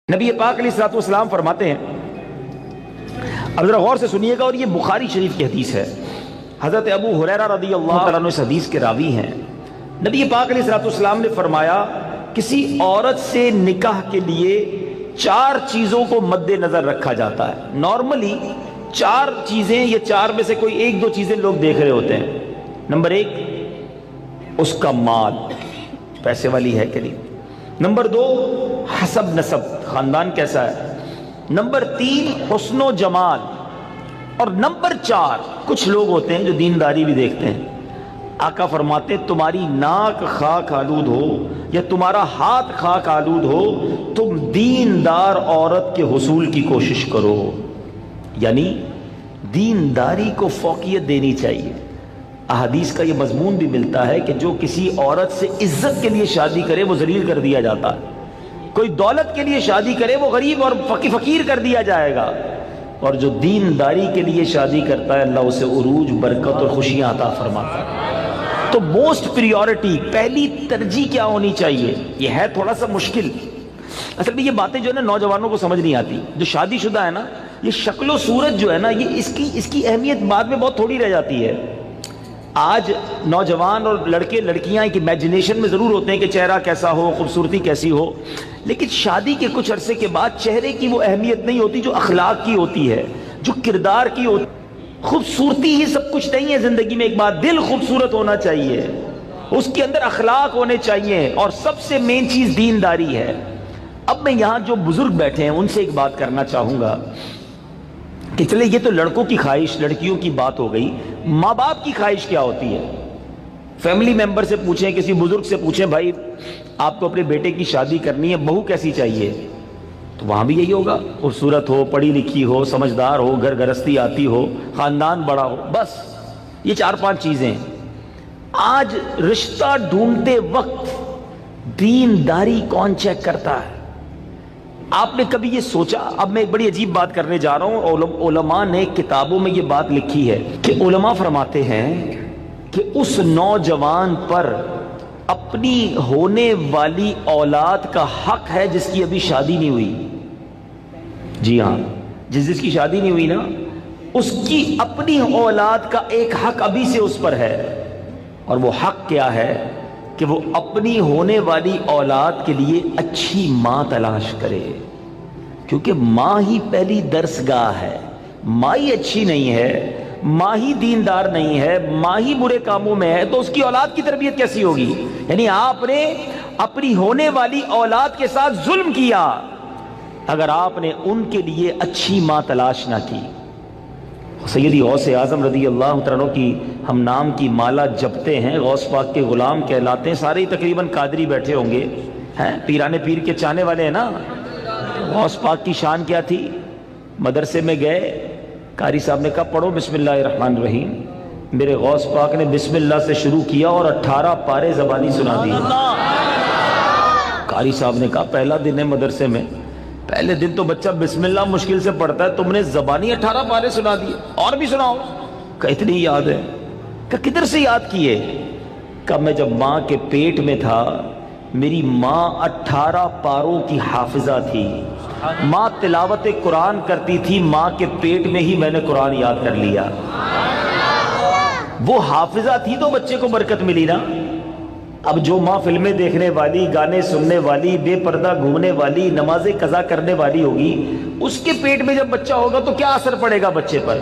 نبی پاک علیہ الصلوۃ والسلام فرماتے ہیں، اب ذرا غور سے سنیے گا، اور یہ بخاری شریف کی حدیث ہے، حضرت ابو ہریرہ رضی اللہ تعالیٰ عنہ اس حدیث کے راوی ہیں۔ نبی پاک علیہ الصلوۃ والسلام نے فرمایا، کسی عورت سے نکاح کے لیے 4 چیزوں کو مد نظر رکھا جاتا ہے۔ نارملی 4 چیزیں یا 4 میں سے کوئی 1-2 چیزیں لوگ دیکھ رہے ہوتے ہیں۔ نمبر 1 اس کا مال، پیسے والی ہے کہ نہیں۔ نمبر 2 حسب نسب، خاندان کیسا ہے۔ نمبر 3 حسن و جمال، اور نمبر 4 کچھ لوگ ہوتے ہیں جو دینداری بھی دیکھتے ہیں۔ آقا فرماتے ہیں، تمہاری ناک خاک آلود ہو یا تمہارا ہاتھ خاک آلود ہو، تم دیندار عورت کے حصول کی کوشش کرو۔ یعنی دینداری کو فوقیت دینی چاہیے۔ احادیث کا یہ مضمون بھی ملتا ہے کہ جو کسی عورت سے عزت کے لیے شادی کرے وہ ذلیل کر دیا جاتا ہے، کوئی دولت کے لیے شادی کرے وہ غریب اور فقیر کر دیا جائے گا، اور جو دینداری کے لیے شادی کرتا ہے اللہ اسے عروج، برکت اور خوشیاں عطا فرماتا ہے۔ تو موسٹ پریورٹی، پہلی ترجیح کیا ہونی چاہیے؟ یہ ہے تھوڑا سا مشکل، اصل میں یہ باتیں جو ہے نا نوجوانوں کو سمجھ نہیں آتی۔ جو شادی شدہ ہے نا، یہ شکل و صورت جو ہے نا، یہ اس کی اہمیت بعد میں بہت تھوڑی رہ جاتی ہے۔ آج نوجوان اور لڑکے لڑکیاں ایک امیجنیشن میں ضرور ہوتے ہیں کہ چہرہ کیسا ہو، خوبصورتی کیسی ہو، لیکن شادی کے کچھ عرصے کے بعد چہرے کی وہ اہمیت نہیں ہوتی جو اخلاق کی ہوتی ہے، جو کردار کی ہوتی ہے۔ خوبصورتی ہی سب کچھ نہیں ہے زندگی میں، ایک بات، دل خوبصورت ہونا چاہیے، اس کے اندر اخلاق ہونے چاہیے، اور سب سے مین چیز دینداری ہے۔ اب میں یہاں جو بزرگ بیٹھے ہیں ان سے ایک بات کرنا چاہوں گا کہ چلے یہ تو لڑکوں کی خواہش، لڑکیوں کی بات ہو گئی، ماں باپ کی خواہش کیا ہوتی ہے؟ فیملی ممبر سے پوچھیں، کسی بزرگ سے پوچھیں، بھائی آپ کو اپنے بیٹے کی شادی کرنی ہے، بہو کیسی چاہیے؟ تو وہاں بھی یہی ہوگا، خوبصورت ہو، پڑھی لکھی ہو، سمجھدار ہو، گھر گرستی آتی ہو، خاندان بڑا ہو، بس یہ 4-5 چیزیں۔ آج رشتہ ڈھونڈتے وقت دینداری کون چیک کرتا ہے؟ آپ نے کبھی یہ سوچا؟ اب میں ایک بڑی عجیب بات کرنے جا رہا ہوں، علماء نے کتابوں میں یہ بات لکھی ہے کہ علماء فرماتے ہیں کہ اس نوجوان پر اپنی ہونے والی اولاد کا حق ہے جس کی ابھی شادی نہیں ہوئی۔ جی ہاں، جس کی شادی نہیں ہوئی نا، اس کی اپنی اولاد کا ایک حق ابھی سے اس پر ہے، اور وہ حق کیا ہے کہ وہ اپنی ہونے والی اولاد کے لیے اچھی ماں تلاش کرے، کیونکہ ماں ہی پہلی درسگاہ ہے۔ ماں ہی اچھی نہیں ہے، ماں ہی دیندار نہیں ہے، ماں ہی برے کاموں میں ہے، تو اس کی اولاد کی تربیت کیسی ہوگی؟ یعنی آپ نے اپنی ہونے والی اولاد کے ساتھ ظلم کیا اگر آپ نے ان کے لیے اچھی ماں تلاش نہ کی۔ سیدی غوث اعظم رضی اللہ عنہ کی ہم نام کی مالا جپتے ہیں، غوث پاک کے غلام کہلاتے ہیں، سارے تقریباً قادری بیٹھے ہوں گے، ہیں پیرانے پیر کے چاہنے والے ہیں نا۔ غوث پاک کی شان کیا تھی؟ مدرسے میں گئے، قاری صاحب نے کہا پڑھو بسم اللہ الرحمن الرحیم، میرے غوث پاک نے بسم اللہ سے شروع کیا اور 18 پارے زبانی سنا دی۔ قاری صاحب نے کہا پہلا دن ہے مدرسے میں، پہلے دن تو بچہ بسم اللہ مشکل سے پڑھتا ہے، تم نے زبانی 18 پارے سنا دیے، اور بھی سناؤ۔ کہا اتنی یاد ہے؟ کہا کدھر سے یاد کیے؟ کہا میں جب ماں کے پیٹ میں تھا میری ماں 18 پاروں کی حافظہ تھی، ماں تلاوت قرآن کرتی تھی، ماں کے پیٹ میں ہی میں نے قرآن یاد کر لیا۔ وہ حافظہ تھی تو بچے کو برکت ملی نا۔ اب جو ماں فلمیں دیکھنے والی، گانے سننے والی، بے پردہ گھومنے والی، نمازیں قضا کرنے والی ہوگی، اس کے پیٹ میں جب بچہ ہوگا تو کیا اثر پڑے گا بچے پر؟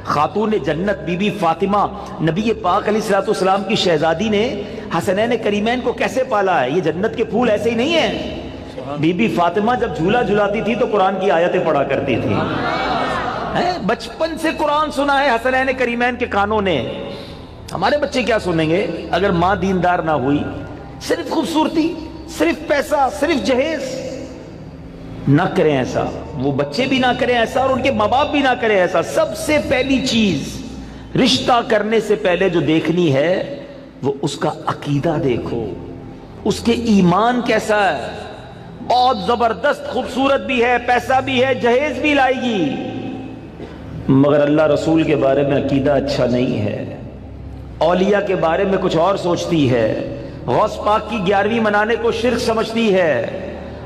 خاتون جنت بی بی فاطمہ، نبی پاک علیہ الصلوۃ والسلام کی شہزادی نے حسنین کریمین کو کیسے پالا ہے؟ یہ جنت کے پھول ایسے ہی نہیں ہیں۔ بی بی فاطمہ جب جھولا جھلاتی تھی تو قرآن کی آیتیں پڑھا کرتی تھی، بچپن سے قرآن سنا ہے حسنین کریمین کے کانوں نے۔ ہمارے بچے کیا سنیں گے اگر ماں دیندار نہ ہوئی؟ صرف خوبصورتی، صرف پیسہ، صرف جہیز۔ نہ کریں ایسا، وہ بچے بھی نہ کریں ایسا، اور ان کے ماں باپ بھی نہ کریں ایسا۔ سب سے پہلی چیز رشتہ کرنے سے پہلے جو دیکھنی ہے وہ اس کا عقیدہ دیکھو، اس کے ایمان کیسا ہے۔ بہت زبردست خوبصورت بھی ہے، پیسہ بھی ہے، جہیز بھی لائے گی، مگر اللہ رسول کے بارے میں عقیدہ اچھا نہیں ہے، اولیاء کے بارے میں کچھ اور سوچتی ہے، غوث پاک کی 11ویں منانے کو شرک سمجھتی ہے،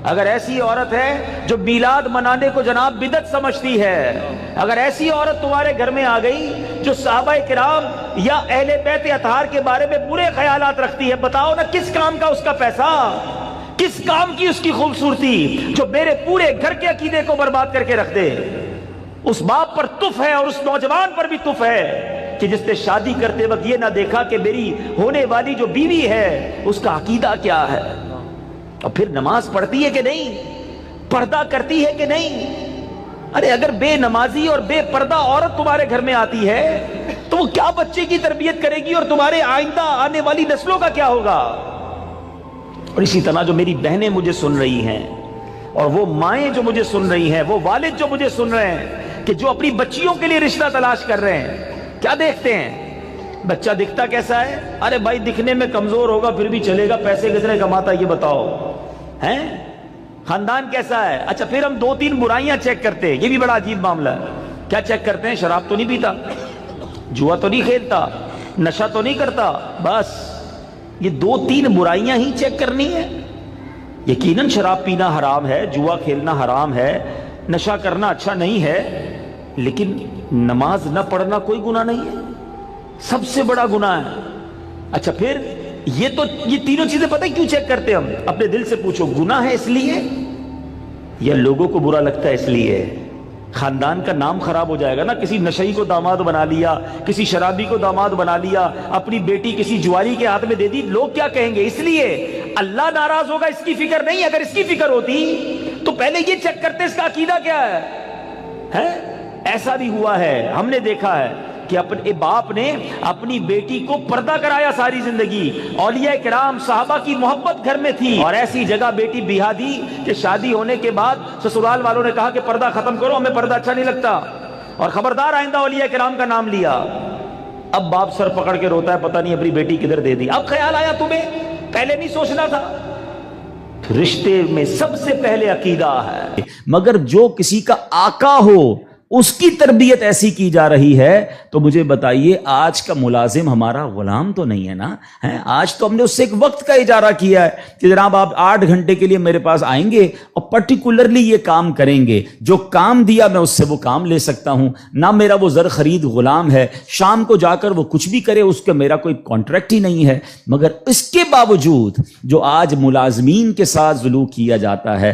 اگر ایسی عورت ہے جو میلاد منانے کو جناب بدعت سمجھتی ہے، اگر ایسی عورت تمہارے گھر میں آ گئی جو صحابہ کرام یا اہل بیت اطہار کے بارے میں برے خیالات رکھتی ہے، بتاؤ نا کس کام کا اس کا پیسہ، کس کام کی اس کی خوبصورتی جو میرے پورے گھر کے عقیدے کو برباد کر کے رکھ دے۔ اس باپ پر تف ہے اور اس نوجوان پر بھی تف ہے کہ جس نے شادی کرتے وقت یہ نہ دیکھا کہ میری ہونے والی جو بیوی ہے اس کا عقیدہ کیا ہے، اور پھر نماز پڑھتی ہے کہ نہیں، پردہ کرتی ہے کہ نہیں۔ ارے اگر بے نمازی اور بے پردہ عورت تمہارے گھر میں آتی ہے تو وہ کیا بچے کی تربیت کرے گی اور تمہارے آئندہ آنے والی نسلوں کا کیا ہوگا؟ اور اسی طرح جو میری بہنیں مجھے سن رہی ہیں اور وہ مائیں جو مجھے سن رہی ہیں، وہ والد جو مجھے سن رہے ہیں کہ جو اپنی بچیوں کے لیے رشتہ تلاش کر رہے ہیں، کیا دیکھتے ہیں؟ بچہ دکھتا کیسا ہے؟ ارے بھائی دکھنے میں کمزور ہوگا پھر بھی چلے گا، پیسے کتنے کماتا ہے یہ بتاؤ، ہیں؟ خاندان کیسا ہے؟ اچھا پھر ہم 2-3 برائیاں چیک کرتے ہیں، یہ بھی بڑا عجیب معاملہ ہے۔ کیا چیک کرتے ہیں؟ شراب تو نہیں پیتا، جوا تو نہیں کھیلتا، نشہ تو نہیں کرتا، بس یہ 2-3 برائیاں ہی چیک کرنی ہے۔ یقیناً شراب پینا حرام ہے، جوا کھیلنا حرام ہے، نشہ کرنا اچھا نہیں ہے، لیکن نماز نہ پڑھنا کوئی گناہ نہیں ہے، سب سے بڑا گناہ ہے۔ اچھا پھر یہ تینوں چیزیں پتہ ہے کیوں چیک کرتے ہیں ہم؟ اپنے دل سے پوچھو، گناہ ہے اس لیے یا لوگوں کو برا لگتا ہے اس لیے؟ خاندان کا نام خراب ہو جائے گا نا، کسی نشئی کو داماد بنا لیا، کسی شرابی کو داماد بنا لیا، اپنی بیٹی کسی جواری کے ہاتھ میں دے دی، لوگ کیا کہیں گے؟ اس لیے اللہ ناراض ہوگا اس کی فکر نہیں۔ اگر اس کی فکر ہوتی تو پہلے یہ چیک کرتے اس کا عقیدہ کیا ہے۔ ایسا بھی ہوا ہے، ہم نے دیکھا ہے کہ اپنے باپ نے اپنی بیٹی کو پردہ کرایا ساری زندگی، اولیاء کرام صحابہ کی محبت گھر میں تھی، اور ایسی جگہ بیٹی بیاہ دی کہ شادی ہونے کے بعد سسرال والوں نے کہا کہ پردہ ختم کرو، ہمیں پردہ اچھا نہیں لگتا، اور خبردار آئندہ اولیاء کرام کا نام لیا۔ اب باپ سر پکڑ کے روتا ہے، پتہ نہیں اپنی بیٹی کدھر دے دی۔ اب خیال آیا تمہیں، پہلے نہیں سوچنا تھا؟ رشتے میں سب سے پہلے عقیدہ ہے، مگر جو کسی کا آقا ہو اس کی تربیت ایسی کی جا رہی ہے تو مجھے بتائیے آج کا ملازم ہمارا غلام تو نہیں ہے نا؟ آج تو ہم نے اس سے ایک وقت کا اجارہ کیا ہے کہ جناب آپ 8 گھنٹے کے لیے میرے پاس آئیں گے اور پرٹیکولرلی یہ کام کریں گے، جو کام دیا میں اس سے وہ کام لے سکتا ہوں، نہ میرا وہ زر خرید غلام ہے، شام کو جا کر وہ کچھ بھی کرے اس کا میرا کوئی کانٹریکٹ ہی نہیں ہے۔ مگر اس کے باوجود جو آج ملازمین کے ساتھ سلوک کیا جاتا ہے،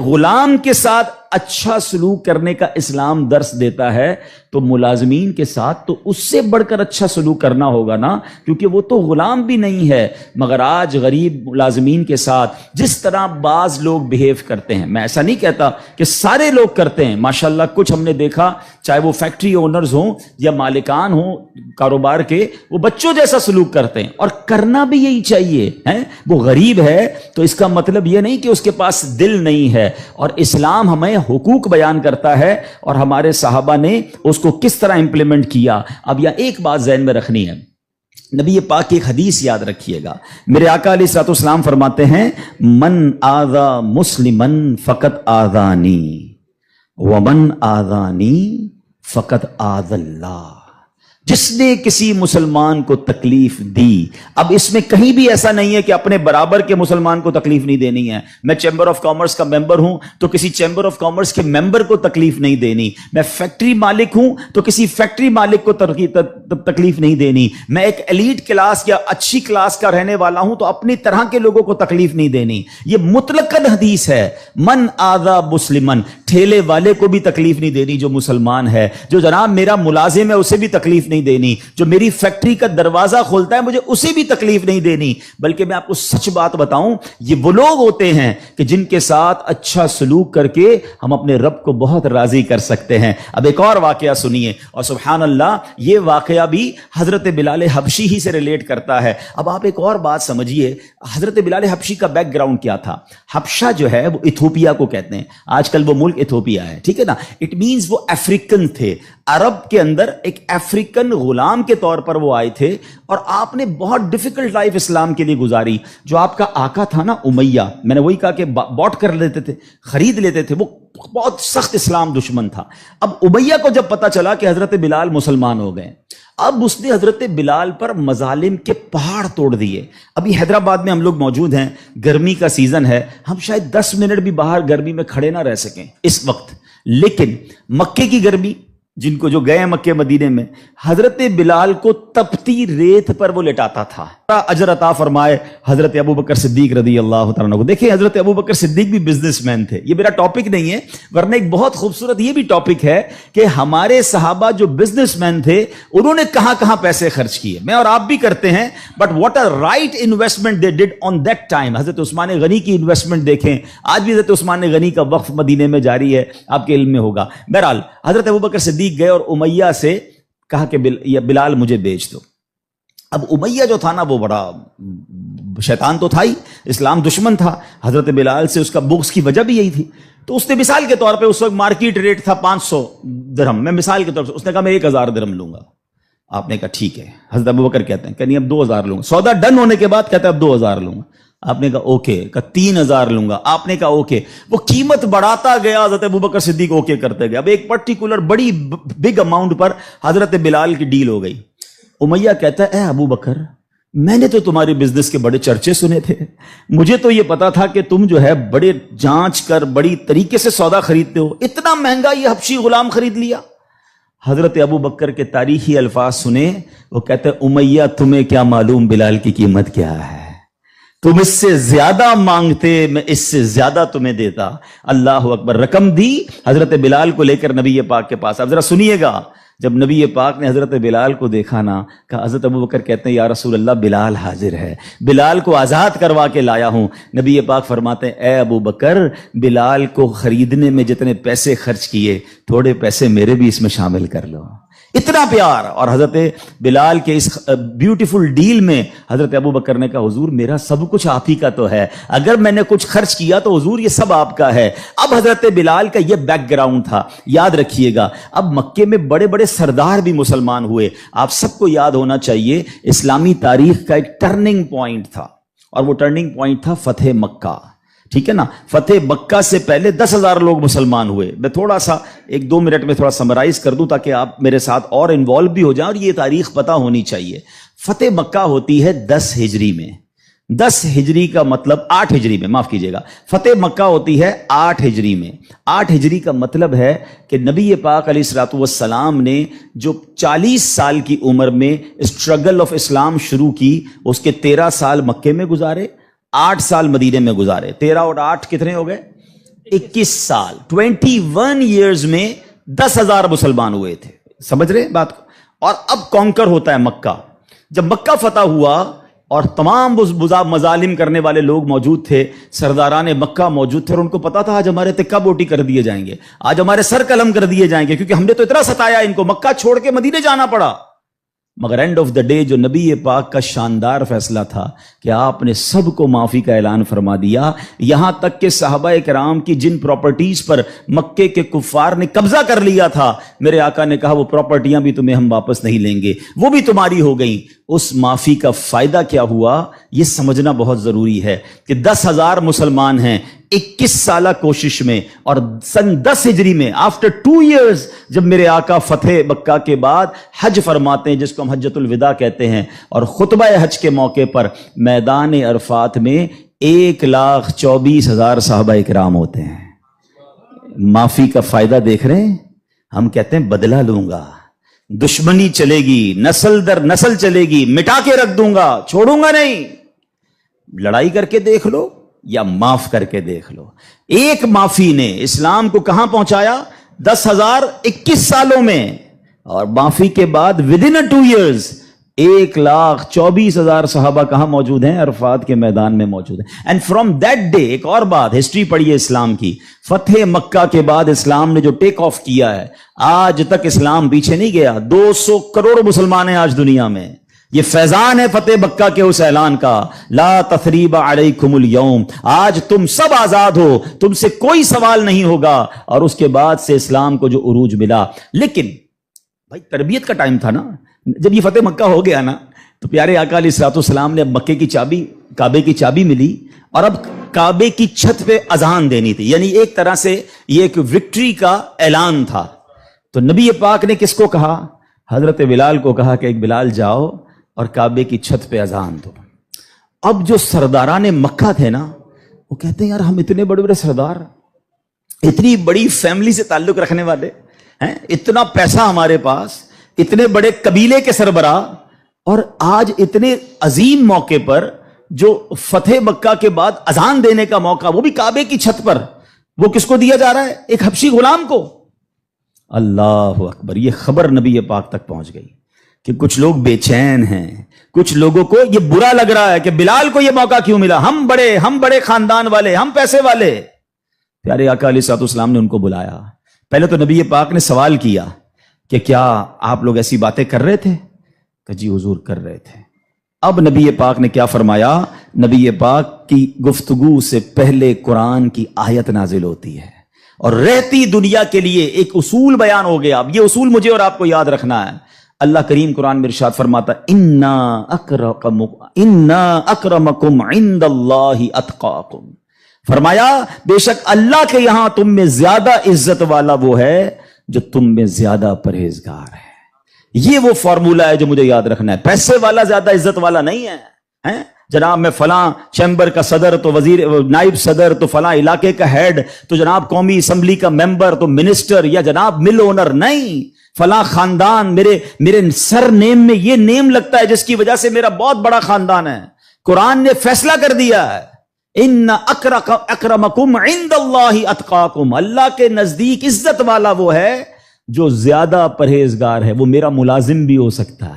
غلام کے ساتھ اچھا سلوک کرنے کا اسلام درس دیتا ہے، تو ملازمین کے ساتھ تو اس سے بڑھ کر اچھا سلوک کرنا ہوگا نا، کیونکہ وہ تو غلام بھی نہیں ہے۔ مگر آج غریب ملازمین کے ساتھ جس طرح بعض لوگ بیہیو کرتے ہیں، میں ایسا نہیں کہتا کہ سارے لوگ کرتے ہیں، ماشاءاللہ کچھ ہم نے دیکھا، چاہے وہ فیکٹری اونرز ہوں یا مالکان ہوں کاروبار کے، وہ بچوں جیسا سلوک کرتے ہیں، اور کرنا بھی یہی چاہیے۔ وہ غریب ہے تو اس کا مطلب یہ نہیں کہ اس کے پاس دل نہیں ہے، اور اسلام ہمیں حقوق بیان کرتا ہے اور ہمارے صحابہ نے اس کو کس طرح امپلیمنٹ کیا۔ اب یہاں ایک بات ذہن میں رکھنی ہے، نبی پاک کی ایک حدیث یاد رکھیے گا، میرے آقا علیہ الصلوۃ والسلام فرماتے ہیں من آذا مسلما فقط آذانی ومن آذانی فقط آذ اللہ، جس نے کسی مسلمان کو تکلیف دی۔ اب اس میں کہیں بھی ایسا نہیں ہے کہ اپنے برابر کے مسلمان کو تکلیف نہیں دینی ہے۔ میں چیمبر آف کامرس کا ممبر ہوں تو کسی چیمبر آف کامرس کے ممبر کو تکلیف نہیں دینی، میں فیکٹری مالک ہوں تو کسی فیکٹری مالک کو تکلیف نہیں دینی، میں ایک ایلیٹ کلاس یا اچھی کلاس کا رہنے والا ہوں تو اپنی طرح کے لوگوں کو تکلیف نہیں دینی۔ یہ مطلقاً حدیث ہے، من آذا مسلمن، ٹھیلے والے کو بھی تکلیف نہیں دینی جو مسلمان ہے، جو جناب میرا ملازم ہے اسے بھی تکلیف نہیں دینی، جو میری فیکٹری کا دروازہ کھولتا ہے مجھے اسے بھی تکلیف نہیں دینی۔ بلکہ میں آپ کو سچ بات بتاؤں، یہ وہ لوگ ہوتے ہیں کہ جن کے ساتھ اچھا سلوک کر کے ہم اپنے رب کو بہت راضی کر سکتے ہیں۔ اب ایک اور واقعہ سنیے، اور سبحان اللہ یہ واقعہ بھی حضرت بلال حبشی ہی سے ریلیٹ کرتا ہے۔ اب آپ ایک اور بات سمجھیے، حضرت بلال حبشی کا بیک گراؤنڈ کیا تھا؟ حبشہ جو ہے وہ ایتھوپیا کو کہتے ہیں، آج کل وہ ملک ایتھوپیا ہے، ٹھیک ہے نا؟ اٹ مینز وہ افریقن تھے، عرب کے اندر ایک افریقن غلام کے طور پر وہ آئے تھے، اور آپ نے بہت ڈیفیکلٹ لائف اسلام کے لیے گزاری۔ جو آپ کا آقا تھا نا امیہ، میں نے وہی کہا کہ باٹ کر لیتے تھے، خرید لیتے تھے، وہ بہت سخت اسلام دشمن تھا۔ اب امیہ کو جب پتا چلا کہ حضرت بلال مسلمان ہو گئے، اب اس نے حضرت بلال پر مظالم کے پہاڑ توڑ دیے. ابھی حیدرآباد میں ہم لوگ موجود ہیں, گرمی کا سیزن ہے, ہم شاید 10 منٹ بھی باہر گرمی میں کھڑے نہ رہ سکیں اس وقت, لیکن مکے کی گرمی, جن کو جو گئے مکے مدینے میں, حضرت بلال کو تپتی ریت پر وہ لٹاتا تھا. اجر عطا فرمائے حضرت ابو بکر صدیق رضی اللہ تعالیٰ عنہ کو. دیکھیں حضرت ابو بکر صدیق بھی بزنس مین تھے. یہ میرا ٹاپک نہیں ہے, ورنہ ایک بہت خوبصورت یہ بھی ٹاپک ہے کہ ہمارے صحابہ جو بزنس مین تھے انہوں نے کہاں کہاں پیسے خرچ کیے. میں اور آپ بھی کرتے ہیں, but what a right investment they did on that time. حضرت عثمان غنی کی انویسٹمنٹ دیکھیں, آج بھی حضرت عثمان غنی کا وقف مدینے میں جاری ہے, آپ کے علم میں ہوگا. بہرحال حضرت ابو بکر صدیق گئے اور امیہ سے کہا کہ بلال مجھے بیچ دو. اب امیہ جو تھا نا وہ بڑا شیطان تو تھا ہی, اسلام دشمن تھا. حضرت بلال سے اس کا بغض کی وجہ بھی یہی تھی. تو اس نے مثال کے طور پہ, اس وقت مارکیٹ ریٹ تھا 500 درہم, میں مثال کے طور پر اس نے کہا میں 1000 درہم لوں گا. آپ نے کہا ٹھیک ہے. حضرت ابو بکر کہتے ہیں کہ نہیں اب 2000 لوں گا. سودا ڈن ہونے کے بعد کہتا ہے اب 2000 لوں گا. آپ نے کہا اوکے. کہا 3000 لوں گا. آپ نے کہا اوکے. وہ قیمت بڑھاتا گیا, حضرت ابو بکر صدیق اوکے کرتے گئے. اب ایک پرٹیکولر بڑی بگ اماؤنٹ پر حضرت بلال کی ڈیل ہو گئی. امیہ کہتا ہے اے ابو بکر, میں نے تو تمہارے بزنس کے بڑے چرچے سنے تھے, مجھے تو یہ پتا تھا کہ تم جو ہے بڑے جانچ کر بڑی طریقے سے سودا خریدتے ہو, اتنا مہنگا یہ حبشی غلام خرید لیا. حضرت ابو بکر کے تاریخی الفاظ سنے, وہ کہتے ہیں امیہ تمہیں کیا معلوم بلال کی قیمت کیا ہے, تم اس سے زیادہ مانگتے میں اس سے زیادہ تمہیں دیتا. اللہ اکبر. رقم دی حضرت بلال کو لے کر نبی پاک کے پاس. اب ذرا سنیے گا, جب نبی پاک نے حضرت بلال کو دیکھا نا, کہا حضرت ابو بکر کہتے ہیں یا رسول اللہ بلال حاضر ہے, بلال کو آزاد کروا کے لایا ہوں. نبی پاک فرماتے ہیں اے ابو بکر, بلال کو خریدنے میں جتنے پیسے خرچ کیے تھوڑے پیسے میرے بھی اس میں شامل کر لو. اتنا پیار. اور حضرت بلال کے اس بیوٹیفل ڈیل میں حضرت ابو بکر نے کہا حضور میرا سب کچھ آپ ہی کا تو ہے, اگر میں نے کچھ خرچ کیا تو حضور یہ سب آپ کا ہے. اب حضرت بلال کا یہ بیک گراؤنڈ تھا, یاد رکھیے گا. اب مکے میں بڑے بڑے سردار بھی مسلمان ہوئے. آپ سب کو یاد ہونا چاہیے اسلامی تاریخ کا ایک ٹرننگ پوائنٹ تھا, اور وہ ٹرننگ پوائنٹ تھا فتح مکہ. ٹھیک ہے نا, فتح مکہ سے پہلے 10,000 لوگ مسلمان ہوئے. میں تھوڑا سا 1-2 منٹ میں تھوڑا سمرائز کر دوں تاکہ آپ میرے ساتھ اور انوالو بھی ہو جائیں, اور یہ تاریخ پتہ ہونی چاہیے. فتح مکہ ہوتی ہے 10 ہجری میں. 10 ہجری کا مطلب 8 ہجری میں, معاف کیجیے گا, فتح مکہ ہوتی ہے 8 ہجری میں. 8 ہجری کا مطلب ہے کہ نبی پاک علیہ الصلوۃ والسلام نے جو 40 سال کی عمر میں اسٹرگل آف اسلام شروع کی, اس کے 13 سال مکے میں گزارے, 8 سال مدینے میں گزارے. 13 اور 8 کتنے ہو گئے؟ 21 سال. 21 ایئرز میں 10,000 مسلمان ہوئے تھے. سمجھ رہے بات کو؟ اور اب کانکر ہوتا ہے مکہ. جب مکہ فتح ہوا اور تمام مظالم کرنے والے لوگ موجود تھے, سرداران مکہ موجود تھے, اور ان کو پتا تھا آج ہمارے تکہ بوٹی کر دیے جائیں گے, آج ہمارے سر قلم کر دیے جائیں گے, کیونکہ ہم نے تو اتنا ستایا ان کو, مکہ چھوڑ کے مدینے جانا پڑا. مگر اینڈ آف دا ڈے جو نبی پاک کا شاندار فیصلہ تھا کہ آپ نے سب کو معافی کا اعلان فرما دیا, یہاں تک کہ صحابہ کرام کی جن پراپرٹیز پر مکے کے کفار نے قبضہ کر لیا تھا, میرے آقا نے کہا وہ پراپرٹیاں بھی تمہیں ہم واپس نہیں لیں گے, وہ بھی تمہاری ہو گئیں. اس معافی کا فائدہ کیا ہوا یہ سمجھنا بہت ضروری ہے کہ 10,000 مسلمان ہیں 21 سالہ کوشش میں, اور سن 10 ہجری میں آفٹر 2 ایئرز جب میرے آقا فتح مکہ کے بعد حج فرماتے ہیں, جس کو ہم حجۃ الوداع کہتے ہیں, اور خطبہ حج کے موقع پر میدان عرفات میں 1,24,000 صحابہ کرام ہوتے ہیں. معافی کا فائدہ دیکھ رہے ہیں؟ ہم کہتے ہیں بدلہ لوں گا, دشمنی چلے گی, نسل در نسل چلے گی, مٹا کے رکھ دوں گا, چھوڑوں گا نہیں. لڑائی کر کے دیکھ لو یا معاف کر کے دیکھ لو. ایک معافی نے اسلام کو کہاں پہنچایا؟ 10,021 سالوں میں, اور معافی کے بعد ودن 2 ایئرز 1,24,000 صحابہ کہاں موجود ہیں؟ عرفات کے میدان میں موجود ہیں. اینڈ فرام دیٹ ڈے, ایک اور بات, ہسٹری پڑھیے اسلام کی, فتح مکہ کے بعد اسلام نے جو ٹیک آف کیا ہے, آج تک اسلام پیچھے نہیں گیا. 200 کروڑ مسلمان ہیں آج دنیا میں. یہ فیضان ہے فتح مکہ کے اس اعلان کا, لا تثریب علیکم اليوم, آج تم سب آزاد ہو, تم سے کوئی سوال نہیں ہوگا. اور اس کے بعد سے اسلام کو جو عروج ملا. لیکن بھائی تربیت کا ٹائم تھا نا, جب یہ فتح مکہ ہو گیا نا, تو پیارے آقا علیہ الصلوۃ والسلام نے اب مکے کی چابی, کعبے کی چابی ملی, اور اب کعبے کی چھت پہ اذان دینی تھی. یعنی ایک طرح سے یہ ایک وکٹری کا اعلان تھا. تو نبی پاک نے کس کو کہا؟ حضرت بلال کو کہا کہ ایک بلال جاؤ اور کعبے کی چھت پہ اذان دو۔ اب جو سرداران مکہ تھے نا، وہ کہتے ہیں یار ہم اتنے بڑے بڑے سردار، اتنی بڑی فیملی سے تعلق رکھنے والے ہیں، اتنا پیسہ ہمارے پاس، اتنے بڑے قبیلے کے سربراہ، اور آج اتنے عظیم موقع پر جو فتح مکہ کے بعد اذان دینے کا موقع، وہ بھی کعبے کی چھت پر، وہ کس کو دیا جا رہا ہے؟ ایک حبشی غلام کو۔ اللہ اکبر! یہ خبر نبی پاک تک پہنچ گئی کہ کچھ لوگ بے چین ہیں، کچھ لوگوں کو یہ برا لگ رہا ہے کہ بلال کو یہ موقع کیوں ملا، ہم بڑے خاندان والے، ہم پیسے والے۔ پیارے آقا علیہ الصلوۃ والسلام نے ان کو بلایا۔ پہلے تو نبی پاک نے سوال کیا کہ کیا آپ لوگ ایسی باتیں کر رہے تھے؟ کہ جی حضور کر رہے تھے۔ اب نبی پاک نے کیا فرمایا؟ نبی پاک کی گفتگو سے پہلے قرآن کی آیت نازل ہوتی ہے اور رہتی دنیا کے لیے ایک اصول بیان ہو گیا۔ اب یہ اصول مجھے اور آپ کو یاد رکھنا ہے۔ اللہ کریم قرآن میں ارشاد فرماتا انا اکرمکم عند اللہ اتقاکم، فرمایا بے شک اللہ کے یہاں تم میں زیادہ عزت والا وہ ہے جو تم میں زیادہ پرہیزگار ہے۔ یہ وہ فارمولہ ہے جو مجھے یاد رکھنا ہے۔ پیسے والا زیادہ عزت والا نہیں ہے، جناب میں فلاں چیمبر کا صدر تو وزیر نائب صدر تو فلاں علاقے کا ہیڈ تو جناب قومی اسمبلی کا ممبر تو منسٹر یا جناب مل اونر، نہیں، فلاں خاندان میرے سر نیم میں یہ نیم لگتا ہے جس کی وجہ سے میرا بہت بڑا خاندان ہے۔ قرآن نے فیصلہ کر دیا ہے ان اکرمکم عند اللہ اتقاکم، اللہ کے نزدیک عزت والا وہ ہے جو زیادہ پرہیزگار ہے۔ وہ میرا ملازم بھی ہو سکتا